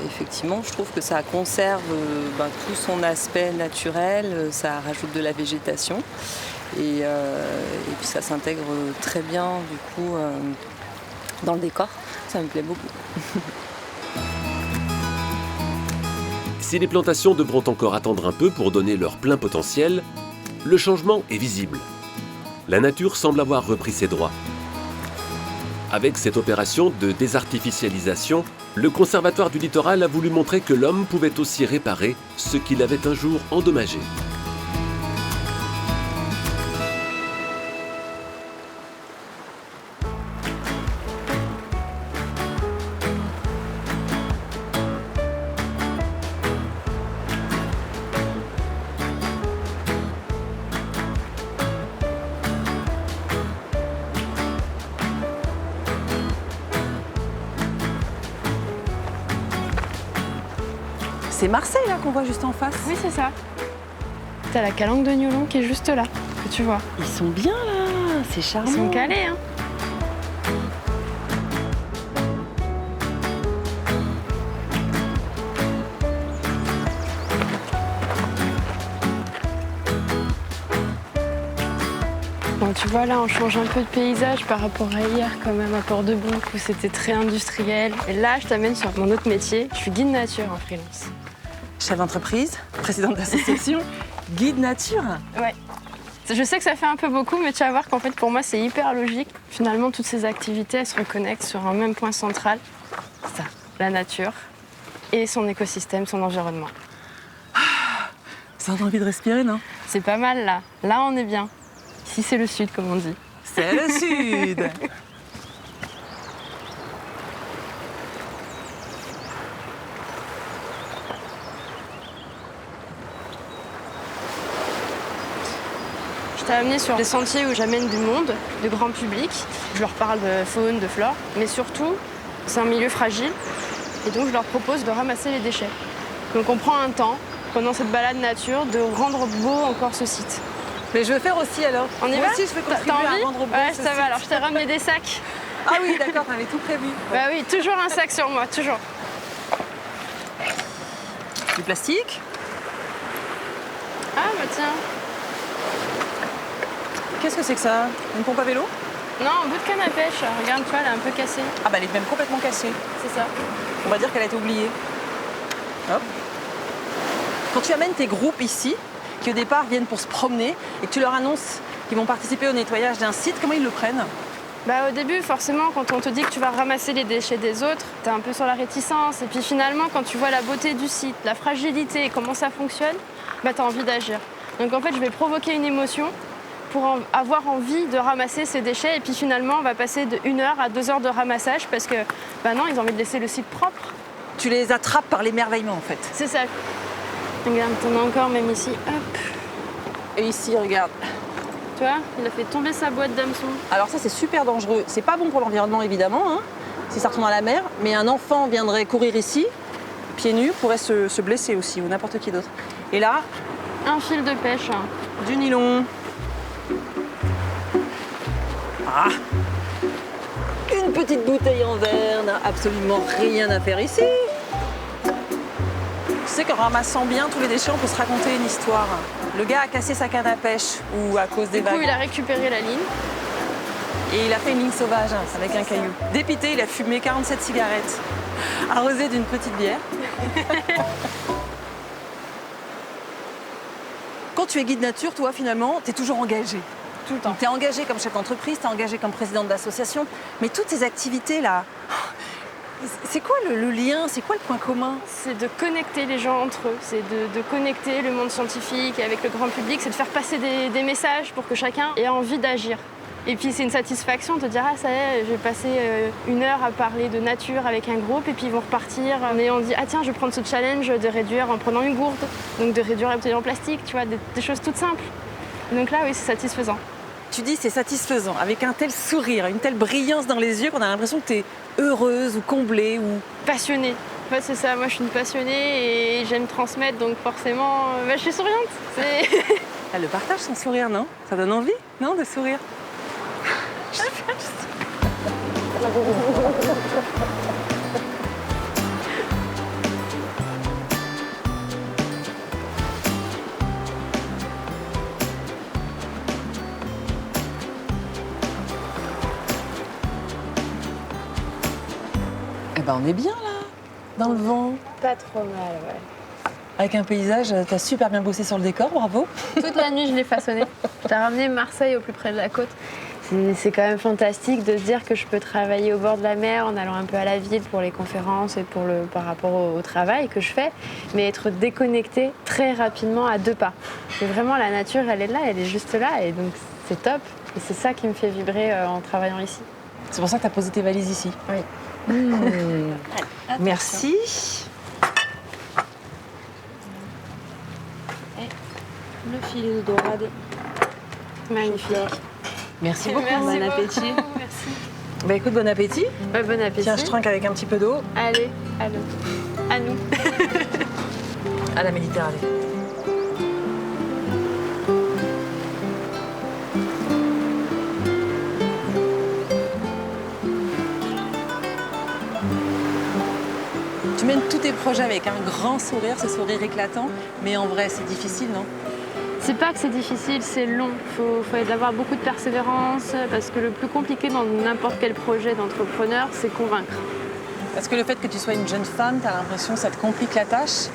Speaker 15: effectivement je trouve que ça conserve tout son aspect naturel, ça rajoute de la végétation. Et puis ça s'intègre très bien du coup dans le décor. Ça me plaît beaucoup.
Speaker 3: Si les plantations devront encore attendre un peu pour donner leur plein potentiel, le changement est visible. La nature semble avoir repris ses droits. Avec cette opération de désartificialisation, le Conservatoire du littoral a voulu montrer que l'homme pouvait aussi réparer ce qu'il avait un jour endommagé.
Speaker 1: C'est Marseille là qu'on voit juste en face.
Speaker 6: Oui, c'est ça. T'as la calanque de Niolon qui est juste là, que tu vois.
Speaker 1: Ils sont bien là, c'est charmant.
Speaker 6: Ils sont calés, hein. Bon, tu vois, là, on change un peu de paysage par rapport à hier, quand même, à Port-de-Bouc, où c'était très industriel. Et là, je t'amène sur mon autre métier. Je suis guide nature en freelance.
Speaker 1: Chef d'entreprise, présidente d'association, guide nature.
Speaker 6: Ouais. Je sais que ça fait un peu beaucoup, mais tu vas voir qu'en fait, pour moi, c'est hyper logique. Finalement, toutes ces activités, elles se reconnectent sur un même point central. Ça, la nature et son écosystème, son environnement.
Speaker 1: Ça donne envie de respirer, non?
Speaker 6: C'est pas mal, là. Là, on est bien. Ici, c'est le sud, comme on dit.
Speaker 1: C'est le sud.
Speaker 6: Je t'ai amené sur des sentiers où j'amène du monde, de grand public. Je leur parle de faune, de flore, mais surtout, c'est un milieu fragile. Et donc, je leur propose de ramasser les déchets. Donc, on prend un temps, pendant cette balade nature, de rendre beau encore ce site.
Speaker 1: Mais je veux faire aussi alors.
Speaker 6: On y va?
Speaker 1: Moi aussi, je veux contribuer à rendre beau
Speaker 6: Ouais,
Speaker 1: ce
Speaker 6: ça
Speaker 1: site.
Speaker 6: va. Alors, je t'ai ramené des sacs.
Speaker 1: Ah oui, d'accord, t'avais tout prévu.
Speaker 6: Bah oui, toujours un sac sur moi, toujours.
Speaker 1: Du plastique.
Speaker 6: Ah, bah tiens.
Speaker 1: Qu'est-ce que c'est que ça? Une pompe à vélo?
Speaker 6: Non, un bout de canne à pêche. Regarde, tu vois, elle est un peu cassée.
Speaker 1: Ah bah elle est même complètement cassée.
Speaker 6: C'est ça.
Speaker 1: On va dire qu'elle a été oubliée. Hop. Quand tu amènes tes groupes ici, qui au départ viennent pour se promener, et que tu leur annonces qu'ils vont participer au nettoyage d'un site, comment ils le prennent?
Speaker 6: Bah au début, forcément, quand on te dit que tu vas ramasser les déchets des autres, t'es un peu sur la réticence. Et puis finalement, quand tu vois la beauté du site, la fragilité et comment ça fonctionne, bah t'as envie d'agir. Donc en fait, je vais provoquer une émotion pour avoir envie de ramasser ces déchets. Et puis finalement, on va passer de 1 heure à 2 heures de ramassage parce que, bah non, ils ont envie de laisser le site propre.
Speaker 1: Tu les attrapes par l'émerveillement en fait.
Speaker 6: C'est ça. Regarde, t'en as encore même ici. Hop.
Speaker 1: Et ici, regarde.
Speaker 6: Tu vois, il a fait tomber sa boîte d'hameçon.
Speaker 1: Alors ça, c'est super dangereux. C'est pas bon pour l'environnement, évidemment, hein, si ça retourne à la mer. Mais un enfant viendrait courir ici, pieds nus, pourrait se blesser aussi, ou n'importe qui d'autre. Et là...
Speaker 6: Un fil de pêche.
Speaker 1: Du nylon. Ah, une petite bouteille en verre n'a absolument rien à faire ici. Tu sais qu'en ramassant bien tous les déchets, on peut se raconter une histoire. Le gars a cassé sa canne à pêche ou à cause des vagues.
Speaker 6: Du coup, il a récupéré la ligne.
Speaker 1: Et il a fait une ligne sauvage avec un caillou. Dépité, il a fumé 47 cigarettes, arrosé d'une petite bière. Quand tu es guide nature, toi, finalement, tu es toujours engagé.
Speaker 6: Tout le temps.
Speaker 1: Tu es engagé comme chef d'entreprise, tu es engagé comme présidente d'association. Mais toutes ces activités-là, c'est quoi le lien? C'est quoi le point commun?
Speaker 6: C'est de connecter les gens entre eux. C'est de connecter le monde scientifique avec le grand public. C'est de faire passer des messages pour que chacun ait envie d'agir. Et puis c'est une satisfaction de te dire ah ça y est, j'ai passé 1 heure à parler de nature avec un groupe et puis ils vont repartir en ayant dit ah tiens je vais prendre ce challenge de réduire en prenant une gourde, donc de réduire la bouteille en plastique, tu vois, des choses toutes simples. Et donc là oui c'est satisfaisant.
Speaker 1: Tu dis c'est satisfaisant, avec un tel sourire, une telle brillance dans les yeux qu'on a l'impression que tu es heureuse ou comblée ou...
Speaker 6: Passionnée. En fait c'est ça, moi je suis une passionnée et j'aime transmettre donc forcément je suis souriante.
Speaker 1: Le partage sans sourire, non? Ça donne envie, non, de sourire? Eh ben on est bien là, dans le vent.
Speaker 6: Pas trop mal, ouais.
Speaker 1: Avec un paysage, t'as super bien bossé sur le décor, bravo.
Speaker 6: Toute la nuit, je l'ai façonné. J'ai ramené Marseille au plus près de la côte. C'est quand même fantastique de se dire que je peux travailler au bord de la mer en allant un peu à la ville pour les conférences et par rapport au travail que je fais, mais être déconnectée très rapidement à 2 pas. Et vraiment, la nature, elle est là, elle est juste là, et donc c'est top. Et c'est ça qui me fait vibrer en travaillant ici.
Speaker 1: C'est pour ça que t'as posé tes valises ici?
Speaker 6: Oui.
Speaker 1: Merci.
Speaker 6: Le filet de dorade. Magnifique.
Speaker 1: Merci beaucoup.
Speaker 6: Merci
Speaker 1: bon appétit.
Speaker 6: Merci.
Speaker 1: Bah écoute, bon appétit.
Speaker 6: Ouais, bon appétit.
Speaker 1: Tiens, je trinque avec un petit peu d'eau.
Speaker 6: Allez, allez. À nous.
Speaker 1: À la Méditerranée. Tu mènes tous tes projets avec un grand sourire, ce sourire éclatant, mais en vrai, c'est difficile, non?
Speaker 6: C'est pas que c'est difficile, c'est long. Faut avoir beaucoup de persévérance parce que le plus compliqué dans n'importe quel projet d'entrepreneur, c'est convaincre.
Speaker 1: Parce que le fait que tu sois une jeune femme, tu as l'impression que ça te complique la tâche?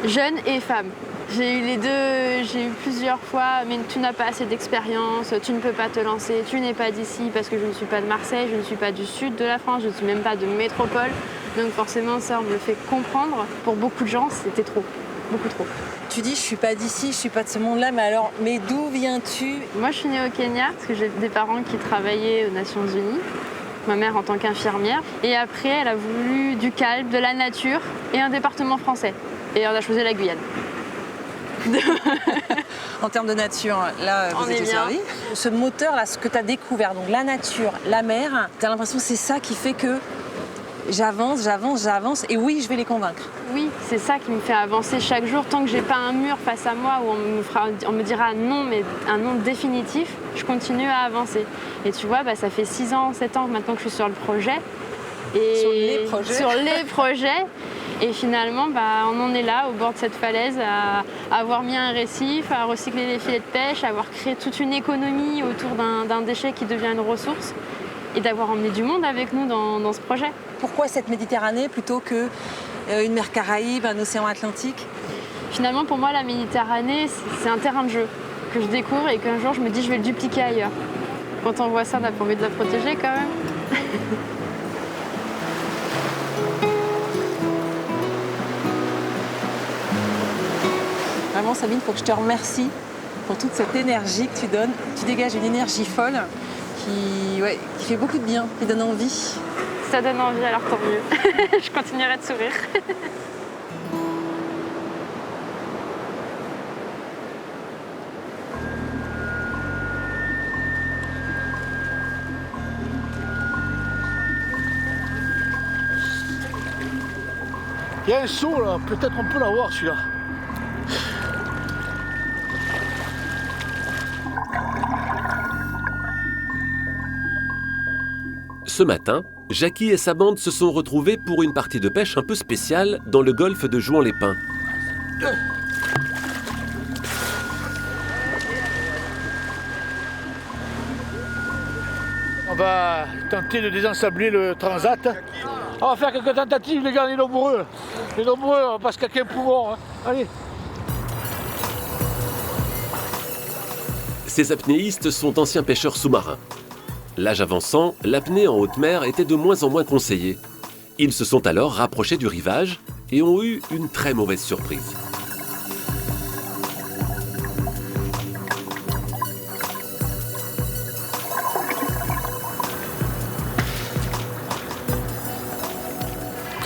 Speaker 6: Jeune et femme. J'ai eu les deux, j'ai eu plusieurs fois, mais tu n'as pas assez d'expérience, tu ne peux pas te lancer, tu n'es pas d'ici parce que je ne suis pas de Marseille, je ne suis pas du sud de la France, je ne suis même pas de métropole. Donc forcément, ça, on me le fait comprendre. Pour beaucoup de gens, c'était trop, beaucoup trop.
Speaker 1: Tu dis, je suis pas d'ici, je suis pas de ce monde-là, mais d'où viens-tu?
Speaker 6: Moi, je suis née au Kenya parce que j'ai des parents qui travaillaient aux Nations Unies. Ma mère en tant qu'infirmière. Et après, elle a voulu du calme, de la nature et un département français. Et on a choisi la Guyane.
Speaker 1: En termes de nature, là, vous êtes servi. Ce moteur-là, ce que tu as découvert, donc la nature, la mer, tu as l'impression que c'est ça qui fait que j'avance, et oui, je vais les convaincre.
Speaker 6: Oui, c'est ça qui me fait avancer chaque jour. Tant que j'ai pas un mur face à moi où on me dira non, mais un non définitif, je continue à avancer. Et tu vois, ça fait 6 ans, 7 ans maintenant que je suis sur le projet. Et
Speaker 1: sur les projets.
Speaker 6: Sur les projets. Et finalement, on en est là, au bord de cette falaise, à avoir mis un récif, à recycler les filets de pêche, à avoir créé toute une économie autour d'un déchet qui devient une ressource et d'avoir emmené du monde avec nous dans ce projet.
Speaker 1: Pourquoi cette Méditerranée plutôt qu'une mer Caraïbe, un océan Atlantique?
Speaker 6: Finalement, pour moi, la Méditerranée, c'est un terrain de jeu que je découvre et qu'un jour, je me dis je vais le dupliquer ailleurs. Quand on voit ça, on a pas envie de la protéger quand même.
Speaker 1: Vraiment, Sabine, il faut que je te remercie pour toute cette énergie que tu donnes. Tu dégages une énergie folle qui fait beaucoup de bien, qui donne envie.
Speaker 6: Ça donne envie, alors tant mieux. Je continuerai de sourire.
Speaker 22: Il y a un saut là, peut-être on peut l'avoir celui-là.
Speaker 3: Ce matin, Jackie et sa bande se sont retrouvés pour une partie de pêche un peu spéciale dans le golfe de Jouan-les-Pins.
Speaker 22: On va tenter de désensabler le transat. On va faire quelques tentatives, les gars, les nombreux. Les nombreux, on va pas se caquer un poumon. Hein. Allez.
Speaker 3: Ces apnéistes sont anciens pêcheurs sous-marins. L'âge avançant, l'apnée en haute mer était de moins en moins conseillée. Ils se sont alors rapprochés du rivage et ont eu une très mauvaise surprise.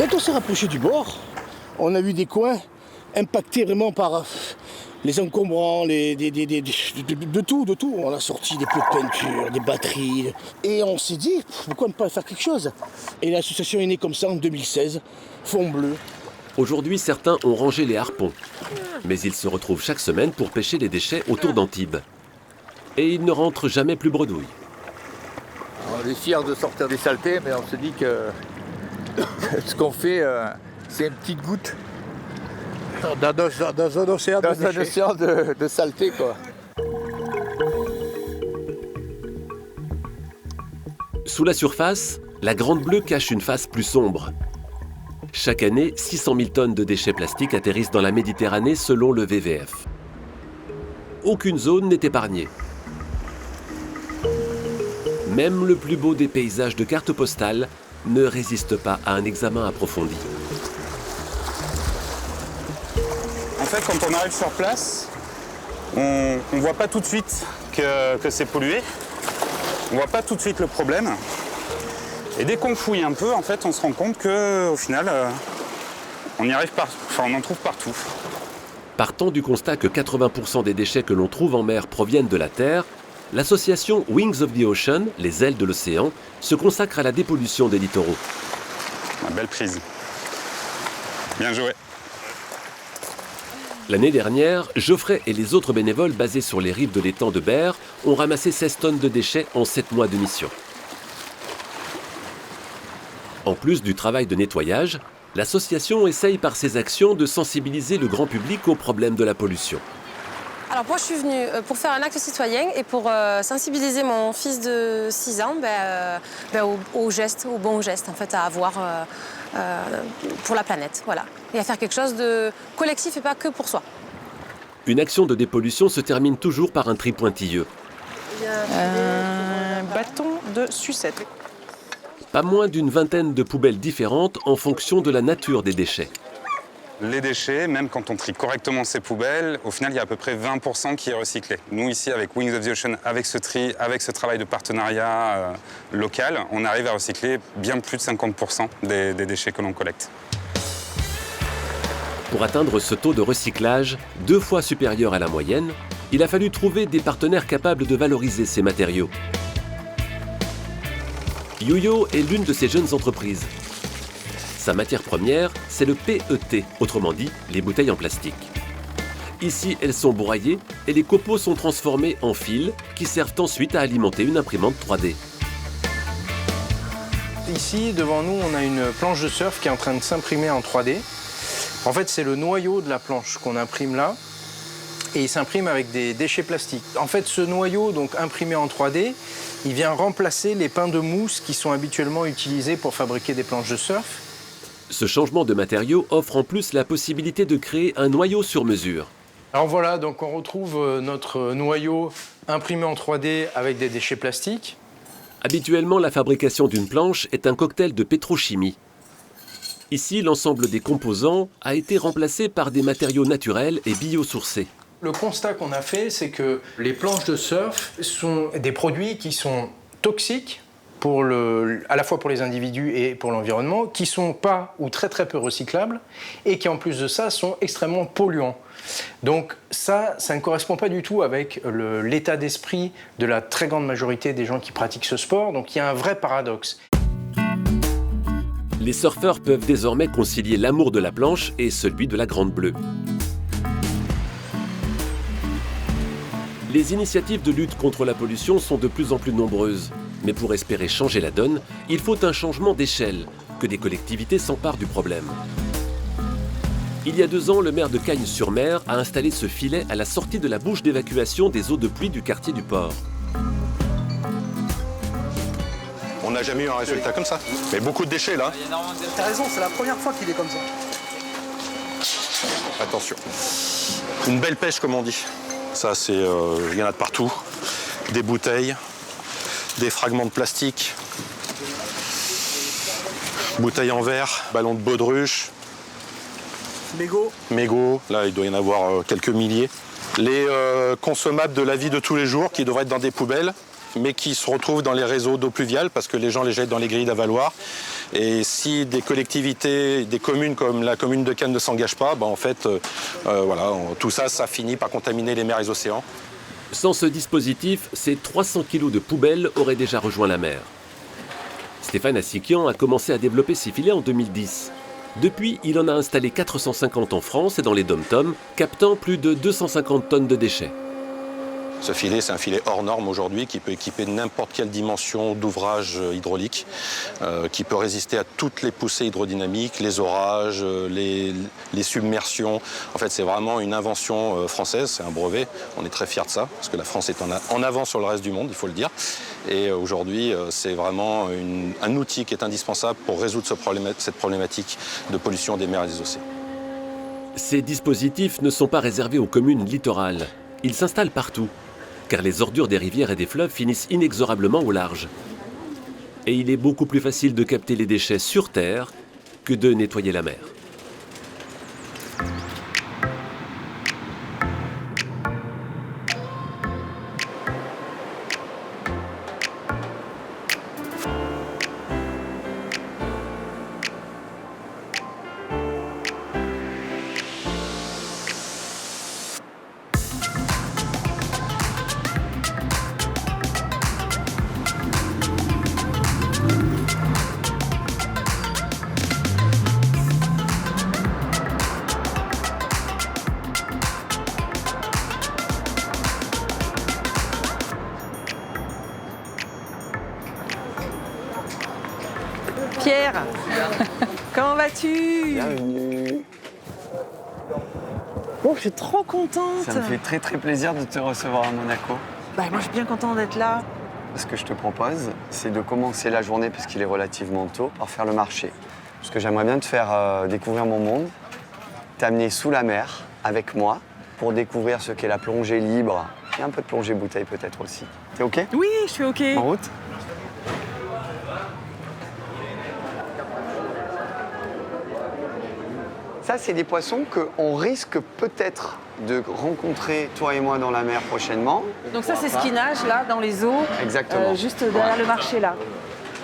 Speaker 22: Quand on s'est rapproché du bord, on a vu des coins impactés vraiment par les encombrants, de tout. On a sorti des pots de peinture, des batteries. Et on s'est dit, pourquoi ne pas faire quelque chose? Et l'association est née comme ça en 2016, Fond Bleu.
Speaker 3: Aujourd'hui, certains ont rangé les harpons. Mais ils se retrouvent chaque semaine pour pêcher les déchets autour d'Antibes. Et ils ne rentrent jamais plus bredouille.
Speaker 22: On est fiers de sortir des saletés, mais on se dit que ce qu'on fait, c'est une petite goutte. Dans un océan de saleté, quoi.
Speaker 3: Sous la surface, la Grande Bleue cache une face plus sombre. Chaque année, 600 000 tonnes de déchets plastiques atterrissent dans la Méditerranée selon le WWF. Aucune zone n'est épargnée. Même le plus beau des paysages de cartes postales ne résiste pas à un examen approfondi.
Speaker 10: En fait, quand on arrive sur place, on ne voit pas tout de suite que c'est pollué. On ne voit pas tout de suite le problème. Et dès qu'on fouille un peu, en fait, on se rend compte qu'au final, on en trouve partout.
Speaker 3: Partant du constat que 80% des déchets que l'on trouve en mer proviennent de la Terre, l'association Wings of the Ocean, les ailes de l'océan, se consacre à la dépollution des littoraux.
Speaker 10: Une belle prise. Bien joué.
Speaker 3: L'année dernière, Geoffrey et les autres bénévoles basés sur les rives de l'étang de Berre ont ramassé 16 tonnes de déchets en 7 mois de mission. En plus du travail de nettoyage, l'association essaye par ses actions de sensibiliser le grand public aux problèmes de la pollution.
Speaker 16: Alors moi je suis venue pour faire un acte citoyen et pour sensibiliser mon fils de 6 ans aux gestes, aux bons gestes en fait, à avoir pour la planète, voilà. Et à faire quelque chose de collectif et pas que pour soi.
Speaker 3: Une action de dépollution se termine toujours par un tri pointilleux.
Speaker 17: Un bâton de sucette.
Speaker 3: Pas moins d'une vingtaine de poubelles différentes en fonction de la nature des déchets.
Speaker 10: Les déchets, même quand on trie correctement ces poubelles, au final, il y a à peu près 20% qui est recyclé. Nous, ici, avec Wings of the Ocean, avec ce tri, avec ce travail de partenariat local, on arrive à recycler bien plus de 50% des déchets que l'on collecte.
Speaker 3: Pour atteindre ce taux de recyclage, 2 fois supérieur à la moyenne, il a fallu trouver des partenaires capables de valoriser ces matériaux. Yuyo est l'une de ces jeunes entreprises. Sa matière première, c'est le PET, autrement dit, les bouteilles en plastique. Ici, elles sont broyées et les copeaux sont transformés en fils qui servent ensuite à alimenter une imprimante 3D.
Speaker 23: Ici, devant nous, on a une planche de surf qui est en train de s'imprimer en 3D. En fait, c'est le noyau de la planche qu'on imprime là. Et il s'imprime avec des déchets plastiques. En fait, ce noyau, donc imprimé en 3D, il vient remplacer les pains de mousse qui sont habituellement utilisés pour fabriquer des planches de surf.
Speaker 3: Ce changement de matériau offre en plus la possibilité de créer un noyau sur mesure.
Speaker 23: Alors voilà, donc on retrouve notre noyau imprimé en 3D avec des déchets plastiques.
Speaker 3: Habituellement, la fabrication d'une planche est un cocktail de pétrochimie. Ici, l'ensemble des composants a été remplacé par des matériaux naturels et biosourcés.
Speaker 23: Le constat qu'on a fait, c'est que les planches de surf sont des produits qui sont toxiques à la fois pour les individus et pour l'environnement, qui ne sont pas ou très peu recyclables et qui en plus de ça sont extrêmement polluants. Donc ça ne correspond pas du tout avec l'état d'esprit de la très grande majorité des gens qui pratiquent ce sport, donc il y a un vrai paradoxe.
Speaker 3: Les surfeurs peuvent désormais concilier l'amour de la planche et celui de la Grande Bleue. Les initiatives de lutte contre la pollution sont de plus en plus nombreuses. Mais pour espérer changer la donne, il faut un changement d'échelle, que des collectivités s'emparent du problème. Il y a 2 ans, le maire de Cagnes-sur-Mer a installé ce filet à la sortie de la bouche d'évacuation des eaux de pluie du quartier du port.
Speaker 24: On n'a jamais eu un résultat comme ça. Mais beaucoup de déchets là.
Speaker 25: T'as raison, c'est la première fois qu'il est comme ça.
Speaker 24: Attention. Une belle pêche comme on dit. Ça c'est, il y en a de partout. Des bouteilles, des fragments de plastique, bouteilles en verre, ballons de baudruche. Mégots, là il doit y en avoir quelques milliers. Les consommables de la vie de tous les jours qui devraient être dans des poubelles, mais qui se retrouvent dans les réseaux d'eau pluviale parce que les gens les jettent dans les grilles d'avaloir. Et si des collectivités, des communes comme la commune de Cannes ne s'engagent pas, en fait, voilà, tout ça, ça finit par contaminer les mers et les océans.
Speaker 3: Sans ce dispositif, ces 300 kilos de poubelles auraient déjà rejoint la mer. Stéphane Assikian a commencé à développer ses filets en 2010. Depuis, il en a installé 450 en France et dans les dom-toms, captant plus de 250 tonnes de déchets.
Speaker 24: Ce filet, c'est un filet hors norme aujourd'hui qui peut équiper n'importe quelle dimension d'ouvrage hydraulique, qui peut résister à toutes les poussées hydrodynamiques, les orages, les submersions. En fait, c'est vraiment une invention française, c'est un brevet. On est très fiers de ça, parce que la France est en avant sur le reste du monde, il faut le dire. Et aujourd'hui, c'est vraiment un outil qui est indispensable pour résoudre cette problématique de pollution des mers et des océans.
Speaker 3: Ces dispositifs ne sont pas réservés aux communes littorales. Ils s'installent partout, car les ordures des rivières et des fleuves finissent inexorablement au large. Et il est beaucoup plus facile de capter les déchets sur terre que de nettoyer la mer.
Speaker 1: Pierre, comment vas-tu?
Speaker 2: Bienvenue.
Speaker 1: Bon, je suis trop contente.
Speaker 2: Ça me fait très très plaisir de te recevoir à Monaco.
Speaker 1: Bah, moi, je suis bien contente d'être là.
Speaker 2: Ce que je te propose, c'est de commencer la journée, puisqu'il est relativement tôt, par faire le marché. Parce que j'aimerais bien te faire découvrir mon monde, t'amener sous la mer avec moi pour découvrir ce qu'est la plongée libre et un peu de plongée bouteille peut-être aussi. T'es OK?
Speaker 1: Oui, je suis OK.
Speaker 2: En route? Ça, c'est des poissons qu'on risque peut-être de rencontrer, toi et moi, dans la mer prochainement.
Speaker 1: Donc ça, c'est ce qui nage, là, dans les eaux.
Speaker 2: Exactement.
Speaker 1: Juste derrière le marché, là.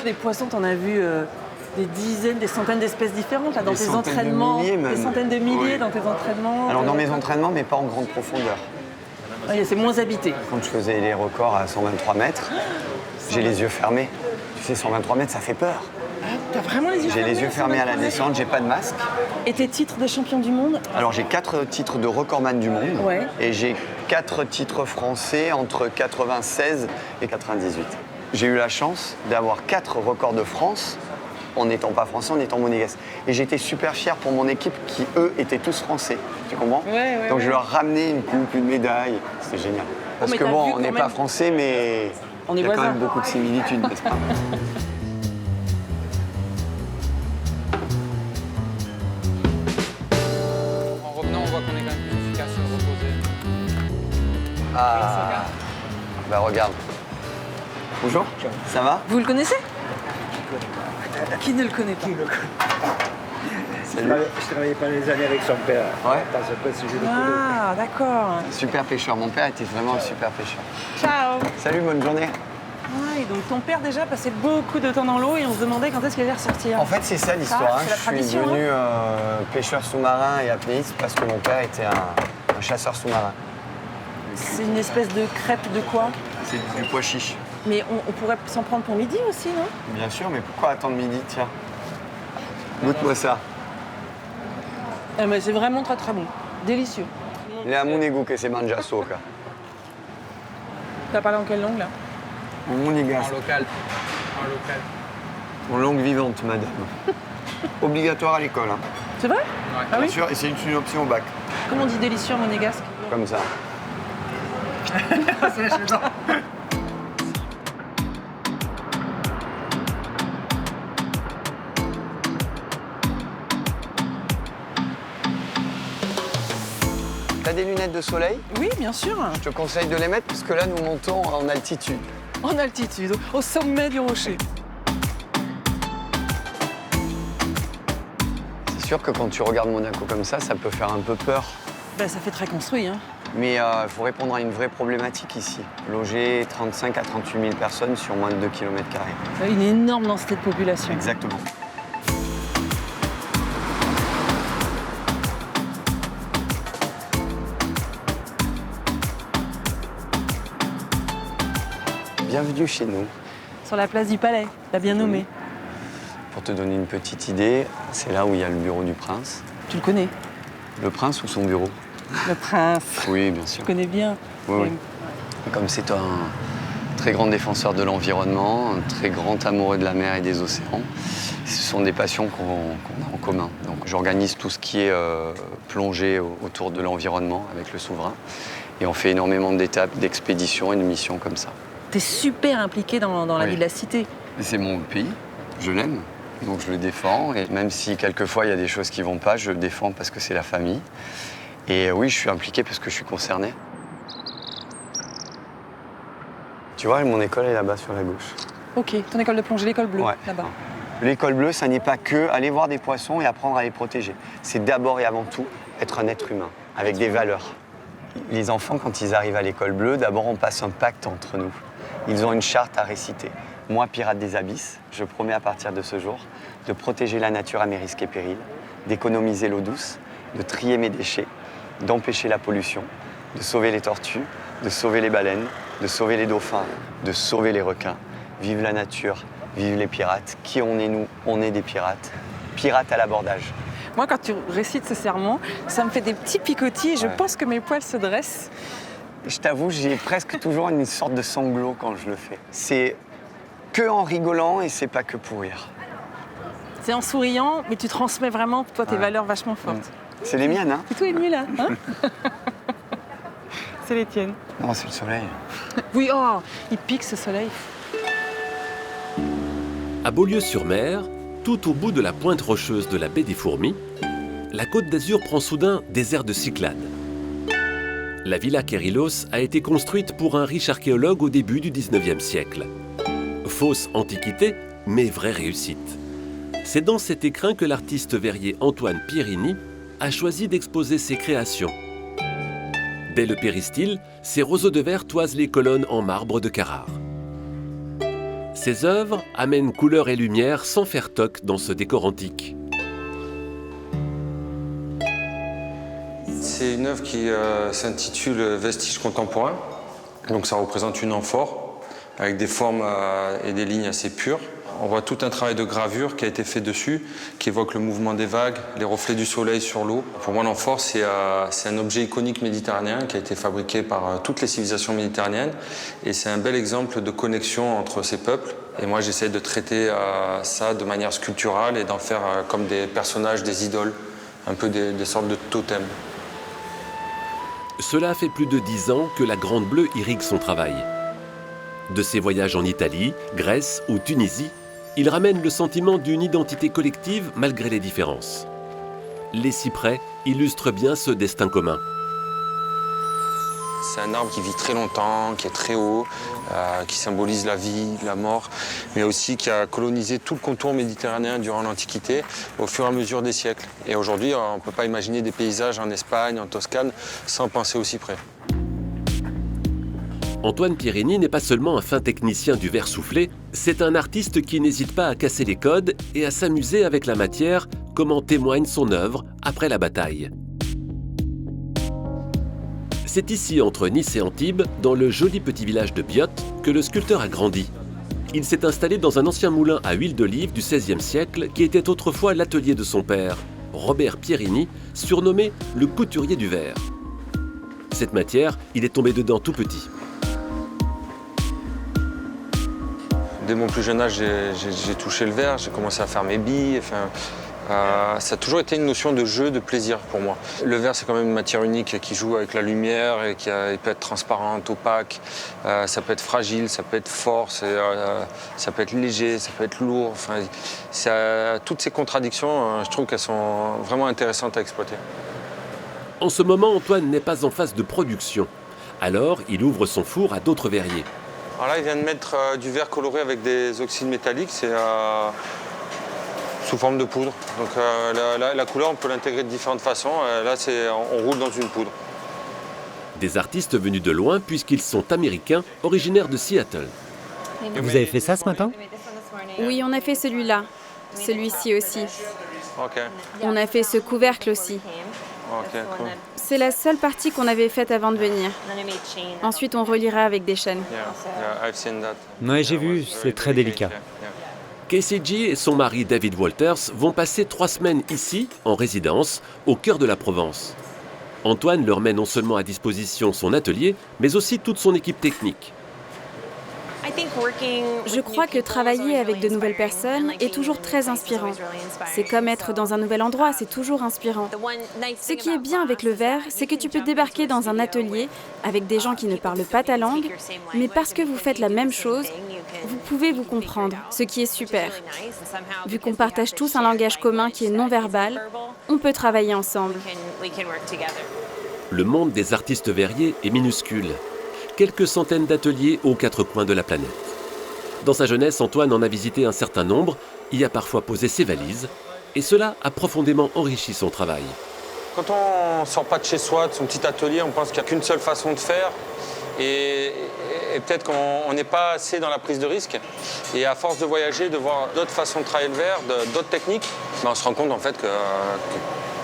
Speaker 1: Des poissons, t'en as vu des dizaines, des centaines d'espèces différentes, là, dans tes entraînements. Des centaines de milliers dans tes entraînements.
Speaker 2: Alors, dans mes entraînements, mais pas en grande profondeur.
Speaker 1: Ouais, c'est moins habité.
Speaker 2: Quand je faisais les records à 123 mètres, j'ai les yeux fermés. Tu sais, 123 mètres, ça fait peur.
Speaker 1: T'as vraiment les yeux fermés?
Speaker 2: J'ai les yeux fermés à la descente, j'ai pas de masque.
Speaker 1: Et tes titres de champion du monde?
Speaker 2: Alors j'ai 4 titres de recordman du monde.
Speaker 1: Ouais.
Speaker 2: Et j'ai 4 titres français entre 96 et 98. J'ai eu la chance d'avoir 4 records de France en n'étant pas français, en étant monégasque. Et j'étais super fier pour mon équipe qui, eux, étaient tous français. Tu comprends?
Speaker 1: Ouais,
Speaker 2: Donc je leur ramenais une coupe, une médaille. C'était génial. Parce que bon, on n'est pas français, mais il y a quand même beaucoup de similitudes, n'est-ce pas? Ah, bah regarde. Bonjour, ça va?
Speaker 1: Vous le connaissez? Qui ne le connaît pas?
Speaker 2: Salut.
Speaker 5: Je travaillais pas les années avec son père.
Speaker 2: Ouais.
Speaker 1: Ah, d'accord.
Speaker 2: Super pêcheur, mon père était vraiment un super pêcheur.
Speaker 1: Ciao.
Speaker 2: Salut, bonne journée.
Speaker 1: Ouais, donc ton père déjà passait beaucoup de temps dans l'eau et on se demandait quand est-ce qu'il allait ressortir.
Speaker 2: En fait, c'est ça l'histoire.
Speaker 1: C'est
Speaker 2: Je suis devenu pêcheur sous-marin et apnéiste parce que mon père était un chasseur sous-marin.
Speaker 1: C'est une espèce de crêpe de quoi?
Speaker 2: C'est du pois chiche.
Speaker 1: Mais on pourrait s'en prendre pour midi aussi, non?
Speaker 2: Bien sûr, mais pourquoi attendre midi? Tiens, goûte-moi ça.
Speaker 1: Mais c'est vraiment très très bon. Délicieux.
Speaker 2: Le amunegu que se mangia soca.
Speaker 1: T'as parlé en quelle langue là?
Speaker 2: En monégasque.
Speaker 5: En local.
Speaker 2: En langue vivante, madame. Obligatoire à l'école. Hein.
Speaker 1: C'est vrai? Ah
Speaker 2: Bien
Speaker 1: oui?
Speaker 2: sûr, et c'est une option au bac.
Speaker 1: Comment on dit délicieux en monégasque?
Speaker 2: Comme ça.
Speaker 5: C'est gênant.
Speaker 2: T'as des lunettes de soleil?
Speaker 1: Oui, bien sûr.
Speaker 2: Je te conseille de les mettre parce que là, nous montons en altitude.
Speaker 1: En altitude, au sommet du rocher.
Speaker 2: C'est sûr que quand tu regardes Monaco comme ça peut faire un peu peur.
Speaker 1: Ben, ça fait très construit, hein.
Speaker 2: Mais il faut répondre à une vraie problématique ici. Loger 35 à 38 000 personnes sur moins de 2 km².
Speaker 1: Une énorme densité de population.
Speaker 2: Exactement. Bienvenue chez nous.
Speaker 1: Sur la place du Palais, t'as bien nommé.
Speaker 2: Pour te donner une petite idée, c'est là où il y a le bureau du prince.
Speaker 1: Tu le connais?
Speaker 2: Le prince ou son bureau?
Speaker 1: Le prince.
Speaker 2: Oui, bien sûr.
Speaker 1: Tu connais bien.
Speaker 2: Oui, oui. Comme c'est un très grand défenseur de l'environnement, un très grand amoureux de la mer et des océans, ce sont des passions qu'on a en commun. Donc j'organise tout ce qui est plongée autour de l'environnement avec le souverain. Et on fait énormément d'étapes, d'expéditions et de missions comme ça.
Speaker 1: T'es super impliqué dans la vie de la cité.
Speaker 2: C'est mon pays, je l'aime, donc je le défends. Et même si quelquefois il y a des choses qui ne vont pas, je le défends parce que c'est la famille. Et oui, je suis impliqué parce que je suis concerné. Tu vois, mon école est là-bas sur la gauche.
Speaker 1: Ok, ton école de plongée, l'école bleue,
Speaker 2: ouais.
Speaker 1: là-bas.
Speaker 2: L'école bleue, ça n'est pas que aller voir des poissons et apprendre à les protéger. C'est d'abord et avant tout être un être humain, avec des valeurs. Les enfants, quand ils arrivent à l'école bleue, d'abord on passe un pacte entre nous. Ils ont une charte à réciter. Moi, pirate des abysses, je promets à partir de ce jour de protéger la nature à mes risques et périls, d'économiser l'eau douce, de trier mes déchets, d'empêcher la pollution, de sauver les tortues, de sauver les baleines, de sauver les dauphins, de sauver les requins. Vive la nature, vive les pirates. Qui on est nous? On est des pirates. Pirates à l'abordage.
Speaker 1: Moi, quand tu récites ce sermon, ça me fait des petits picotis et je pense que mes poils se dressent.
Speaker 2: Je t'avoue, j'ai presque toujours une sorte de sanglot quand je le fais. C'est que en rigolant et c'est pas que pour rire.
Speaker 1: C'est en souriant, mais tu transmets vraiment, toi, tes valeurs vachement fortes.
Speaker 2: C'est les miennes, hein?
Speaker 1: C'est toi et lui, là, hein? C'est les tiennes.
Speaker 2: Non, c'est le soleil.
Speaker 1: Oui, oh, il pique ce soleil.
Speaker 3: À Beaulieu-sur-Mer, tout au bout de la pointe rocheuse de la baie des Fourmis, la Côte d'Azur prend soudain des airs de Cyclades. La Villa Kérilos a été construite pour un riche archéologue au début du 19e siècle. Fausse antiquité, mais vraie réussite. C'est dans cet écrin que l'artiste verrier Antoine Pierini a choisi d'exposer ses créations. Dès le péristyle, ses roseaux de verre toisent les colonnes en marbre de Carrare. Ses œuvres amènent couleur et lumière sans faire toc dans ce décor antique.
Speaker 4: C'est une œuvre qui s'intitule Vestiges contemporains. Donc ça représente une amphore avec des formes et des lignes assez pures. On voit tout un travail de gravure qui a été fait dessus, qui évoque le mouvement des vagues, les reflets du soleil sur l'eau. Pour moi, l'amphore, c'est un objet iconique méditerranéen qui a été fabriqué par toutes les civilisations méditerranéennes. Et c'est un bel exemple de connexion entre ces peuples. Et moi, j'essaie de traiter ça de manière sculpturale et d'en faire comme des personnages, des idoles, un peu des sortes de totems.
Speaker 3: Cela fait plus de 10 ans que la Grande Bleue irrigue son travail. De ses voyages en Italie, Grèce ou Tunisie, il ramène le sentiment d'une identité collective malgré les différences. Les cyprès illustrent bien ce destin commun.
Speaker 4: C'est un arbre qui vit très longtemps, qui est très haut, qui symbolise la vie, la mort, mais aussi qui a colonisé tout le contour méditerranéen durant l'Antiquité au fur et à mesure des siècles. Et aujourd'hui, on ne peut pas imaginer des paysages en Espagne, en Toscane, sans penser au cyprès.
Speaker 3: Antoine Pierini n'est pas seulement un fin technicien du verre soufflé, c'est un artiste qui n'hésite pas à casser les codes et à s'amuser avec la matière, comme en témoigne son œuvre après la bataille. C'est ici, entre Nice et Antibes, dans le joli petit village de Biote, que le sculpteur a grandi. Il s'est installé dans un ancien moulin à huile d'olive du XVIe siècle qui était autrefois l'atelier de son père, Robert Pierini, surnommé le couturier du verre. Cette matière, il est tombé dedans tout petit.
Speaker 4: Dès mon plus jeune âge, j'ai touché le verre, j'ai commencé à faire mes billes. Ça a toujours été une notion de jeu, de plaisir pour moi. Le verre, c'est quand même une matière unique qui joue avec la lumière et il peut être transparente, opaque, ça peut être fragile, ça peut être fort, ça peut être léger, ça peut être lourd. Toutes ces contradictions, je trouve qu'elles sont vraiment intéressantes à exploiter.
Speaker 3: En ce moment, Antoine n'est pas en phase de production. Alors, il ouvre son four à d'autres verriers.
Speaker 4: Alors là, il vient de mettre du verre coloré avec des oxydes métalliques, c'est sous forme de poudre. Donc la couleur, on peut l'intégrer de différentes façons. Là, on roule dans une poudre.
Speaker 3: Des artistes venus de loin puisqu'ils sont américains, originaires de Seattle.
Speaker 7: Vous avez fait ça ce matin?
Speaker 8: Oui, on a fait celui-là. Celui-ci aussi.
Speaker 4: Okay.
Speaker 8: On a fait ce couvercle aussi.
Speaker 4: Okay, cool.
Speaker 8: C'est la seule partie qu'on avait faite avant de venir. Ensuite, on reliera avec des chaînes.
Speaker 7: Ouais, j'ai vu, c'est très délicat.
Speaker 3: Casey G et son mari David Walters vont passer 3 semaines ici, en résidence, au cœur de la Provence. Antoine leur met non seulement à disposition son atelier, mais aussi toute son équipe technique.
Speaker 8: Je crois que travailler avec de nouvelles personnes est toujours très inspirant. C'est comme être dans un nouvel endroit, c'est toujours inspirant. Ce qui est bien avec le verre, c'est que tu peux débarquer dans un atelier avec des gens qui ne parlent pas ta langue, mais parce que vous faites la même chose, vous pouvez vous comprendre, ce qui est super. Vu qu'on partage tous un langage commun qui est non-verbal, on peut travailler ensemble.
Speaker 3: Le monde des artistes verriers est minuscule. Quelques centaines d'ateliers aux 4 coins de la planète. Dans sa jeunesse, Antoine en a visité un certain nombre, y a parfois posé ses valises, et cela a profondément enrichi son travail.
Speaker 4: Quand on ne sort pas de chez soi, de son petit atelier, on pense qu'il n'y a qu'une seule façon de faire, et peut-être qu'on n'est pas assez dans la prise de risque. Et à force de voyager, de voir d'autres façons de travailler le verre, d'autres techniques, on se rend compte en fait que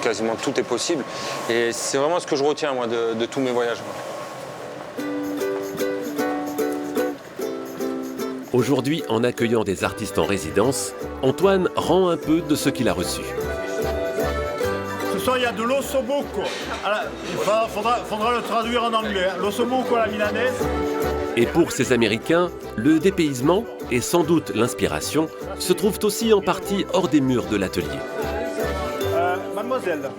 Speaker 4: quasiment tout est possible. Et c'est vraiment ce que je retiens moi, de tous mes voyages.
Speaker 3: Aujourd'hui, en accueillant des artistes en résidence, Antoine rend un peu de ce qu'il a reçu.
Speaker 5: Ce soir, il y a de l'ossobuco. Il faudra le traduire en anglais. Hein. L'ossobuco à la milanaise.
Speaker 3: Et pour ces Américains, le dépaysement, et sans doute l'inspiration, se trouvent aussi en partie hors des murs de l'atelier.
Speaker 5: Mademoiselle.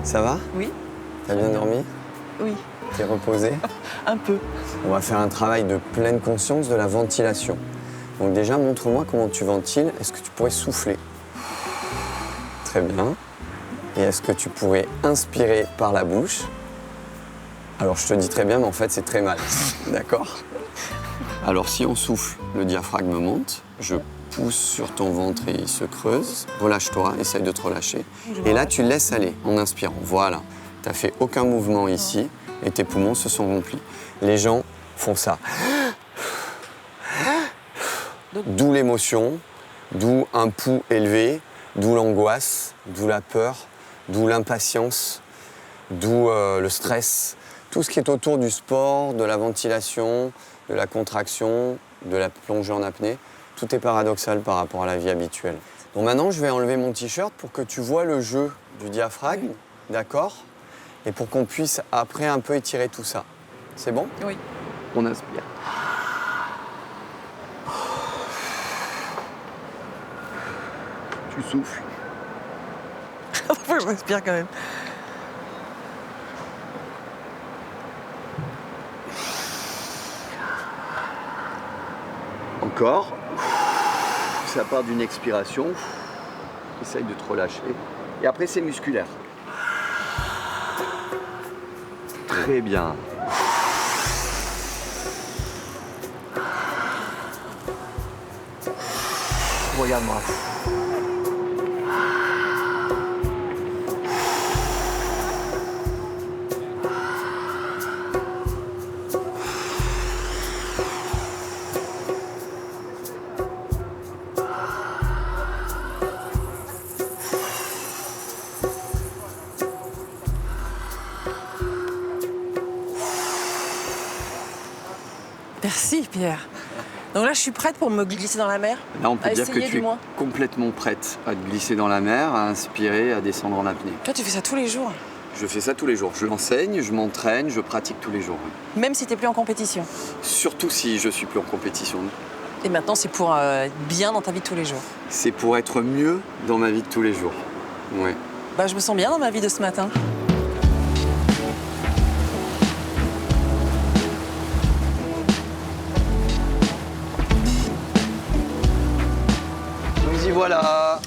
Speaker 2: Ça va?
Speaker 1: Oui.
Speaker 2: T'as bien dormi?
Speaker 1: Oui.
Speaker 2: T'es reposé?
Speaker 1: Un peu.
Speaker 2: On va faire un travail de pleine conscience de la ventilation. Donc déjà, montre-moi comment tu ventiles. Est-ce que tu pourrais souffler? Très bien. Et est-ce que tu pourrais inspirer par la bouche? Alors je te dis très bien, mais en fait c'est très mal. D'accord? Alors si on souffle, le diaphragme monte. Je pousse sur ton ventre et il se creuse. Relâche-toi, essaye de te relâcher. Et là, tu laisses aller en inspirant. Voilà. Tu n'as fait aucun mouvement ici et tes poumons se sont remplis. Les gens font ça. D'où l'émotion, d'où un pouls élevé, d'où l'angoisse, d'où la peur, d'où l'impatience, d'où le stress. Tout ce qui est autour du sport, de la ventilation, de la contraction, de la plongée en apnée. Tout est paradoxal par rapport à la vie habituelle. Donc maintenant, je vais enlever mon t-shirt pour que tu vois le jeu du diaphragme, d'accord? Et pour qu'on puisse après un peu étirer tout ça. C'est bon?
Speaker 1: Oui.
Speaker 2: On inspire. Tu souffles.
Speaker 1: Je respire quand même.
Speaker 2: Encore. Ça part d'une expiration. Essaye de te relâcher. Et après, c'est musculaire. Très bien. Regarde-moi.
Speaker 1: Merci Pierre. Donc là, je suis prête pour me glisser dans la mer.
Speaker 2: Là, on peut dire que tu es
Speaker 1: moins.
Speaker 2: complètement prête à te glisser dans la mer, à inspirer, à descendre en apnée.
Speaker 1: Toi, tu fais ça tous les jours?
Speaker 2: Je fais ça tous les jours. Je l'enseigne, je m'entraîne, je pratique tous les jours.
Speaker 1: Même si tu n'es plus en compétition?
Speaker 2: Surtout si je suis plus en compétition.
Speaker 1: Et maintenant, c'est pour être bien dans ta vie de tous les jours?
Speaker 2: C'est pour être mieux dans ma vie de tous les jours. Ouais.
Speaker 1: Bah, je me sens bien dans ma vie de ce matin.
Speaker 2: Nous y voilà.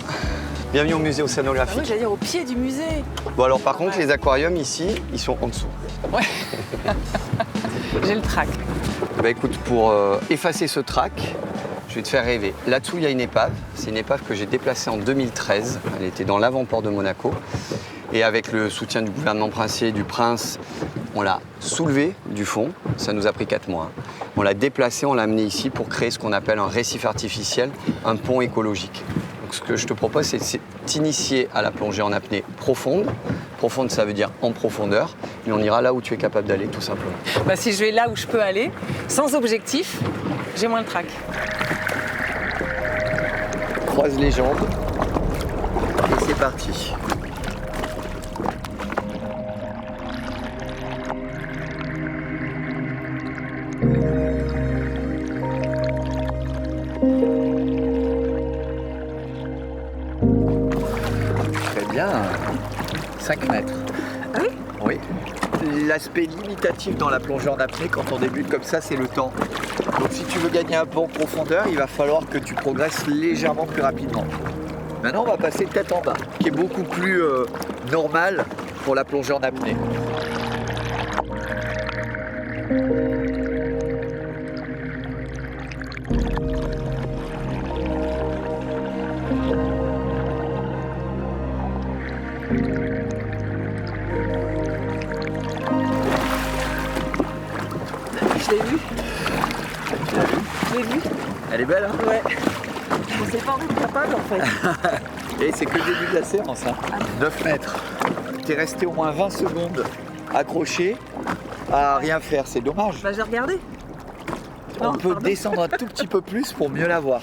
Speaker 2: Bienvenue au musée océanographique.
Speaker 1: Ah oui, j'allais dire au pied du musée.
Speaker 2: Bon alors par contre, les aquariums ici, ils sont en dessous.
Speaker 1: Ouais. J'ai le trac.
Speaker 2: Bah écoute, pour effacer ce trac, je vais te faire rêver. Là-dessous, il y a une épave. C'est une épave que j'ai déplacée en 2013. Elle était dans l'avant-port de Monaco. Et avec le soutien du gouvernement princier et du prince, on l'a soulevée du fond. Ça nous a pris 4 mois. On l'a déplacé, on l'a amené ici pour créer ce qu'on appelle un récif artificiel, un pont écologique. Donc ce que je te propose, c'est t'initier à la plongée en apnée profonde. Profonde, ça veut dire en profondeur, mais on ira là où tu es capable d'aller, tout simplement.
Speaker 1: Bah, si je vais là où je peux aller, sans objectif, j'ai moins le trac.
Speaker 2: Croise les jambes et c'est parti. Très bien. 5 mètres.
Speaker 1: Ah oui ?
Speaker 2: Oui. L'aspect limitatif dans la plongée en apnée, quand on débute comme ça, c'est le temps. Donc si tu veux gagner un peu en profondeur, il va falloir que tu progresses légèrement plus rapidement. Maintenant, on va passer tête en bas, qui est beaucoup plus normal pour la plongée en apnée.
Speaker 1: Je l'ai vu. Je l'ai vu.
Speaker 2: Elle est belle, hein?
Speaker 1: Ouais. Je pensais pas en être capable, en fait.
Speaker 2: Et c'est que le début de la séance, hein. 9 mètres. T'es resté au moins 20 secondes accroché à rien faire, c'est dommage.
Speaker 1: Bah, j'ai regardé.
Speaker 2: On peut descendre un tout petit peu plus pour mieux la voir.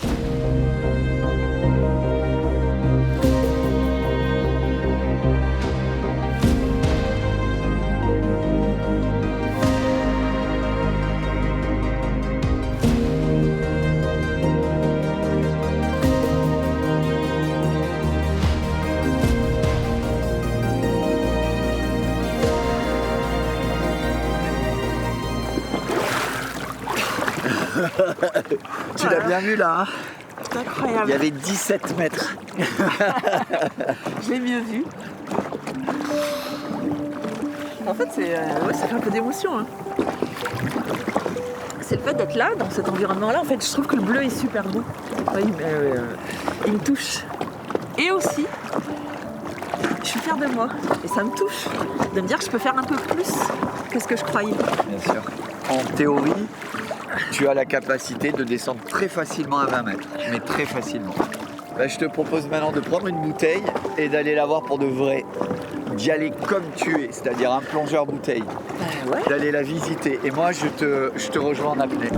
Speaker 2: Tu l'as bien vu là, hein?
Speaker 1: C'est incroyable.
Speaker 2: Il y avait 17 mètres.
Speaker 1: Je l'ai mieux vu. En fait, ça fait un peu d'émotion. Hein. C'est le fait d'être là, dans cet environnement-là. En fait, je trouve que le bleu est super beau. Oui, il me touche. Et aussi, je suis fière de moi. Et ça me touche de me dire que je peux faire un peu plus que ce que je croyais.
Speaker 2: Bien sûr. En théorie, tu as la capacité de descendre très facilement à 20 mètres, mais très facilement. Là, je te propose maintenant de prendre une bouteille et d'aller la voir pour de vrai. D'y aller comme tu es, c'est-à-dire un plongeur bouteille.
Speaker 1: Ouais.
Speaker 2: D'aller la visiter. Et moi, je te rejoins en apnée.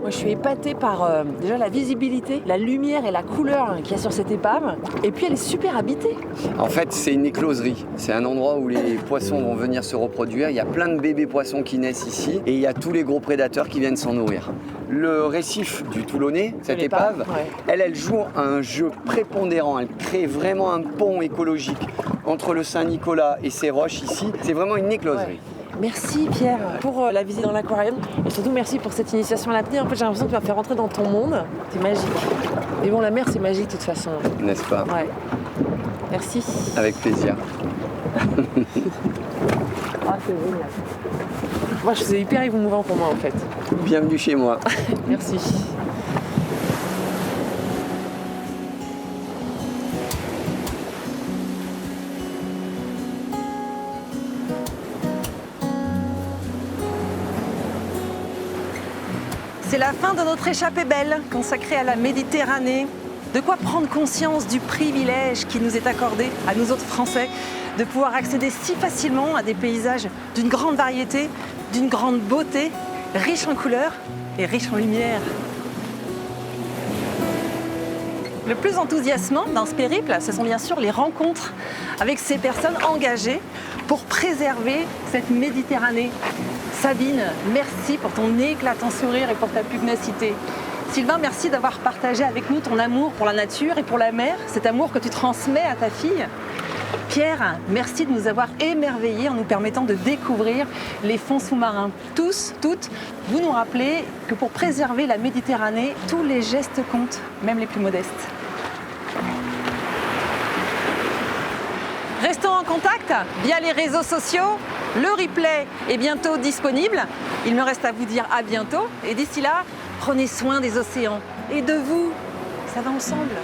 Speaker 1: Je suis épatée par déjà la visibilité, la lumière et la couleur qu'il y a sur cette épave. Et puis elle est super habitée.
Speaker 2: En fait, c'est une écloserie. C'est un endroit où les poissons vont venir se reproduire. Il y a plein de bébés poissons qui naissent ici et il y a tous les gros prédateurs qui viennent s'en nourrir. Le récif du Toulonnais, cette épave,
Speaker 1: ouais.
Speaker 2: elle joue un jeu prépondérant. Elle crée vraiment un pont écologique entre le Saint-Nicolas et ces roches ici. C'est vraiment une écloserie.
Speaker 1: Ouais. Merci Pierre pour la visite dans l'aquarium et surtout merci pour cette initiation à l'apnée. En fait j'ai l'impression que tu vas faire rentrer dans ton monde. C'est magique. Mais bon la mer c'est magique de toute façon.
Speaker 2: N'est-ce pas?
Speaker 1: Ouais. Merci.
Speaker 2: Avec plaisir.
Speaker 1: Ah c'est génial. Moi c'est hyper émouvant pour moi en fait.
Speaker 2: Bienvenue chez moi.
Speaker 1: Merci. C'est la fin de notre échappée belle consacrée à la Méditerranée. De quoi prendre conscience du privilège qui nous est accordé à nous autres Français de pouvoir accéder si facilement à des paysages d'une grande variété, d'une grande beauté, riches en couleurs et riches en lumière. Le plus enthousiasmant dans ce périple, ce sont bien sûr les rencontres avec ces personnes engagées pour préserver cette Méditerranée. Sabine, merci pour ton éclatant sourire et pour ta pugnacité. Sylvain, merci d'avoir partagé avec nous ton amour pour la nature et pour la mer, cet amour que tu transmets à ta fille. Pierre, merci de nous avoir émerveillés en nous permettant de découvrir les fonds sous-marins. Tous, toutes, vous nous rappelez que pour préserver la Méditerranée, tous les gestes comptent, même les plus modestes. Restons en contact via les réseaux sociaux. Le replay est bientôt disponible. Il me reste à vous dire à bientôt. Et d'ici là, prenez soin des océans et de vous. Ça va ensemble.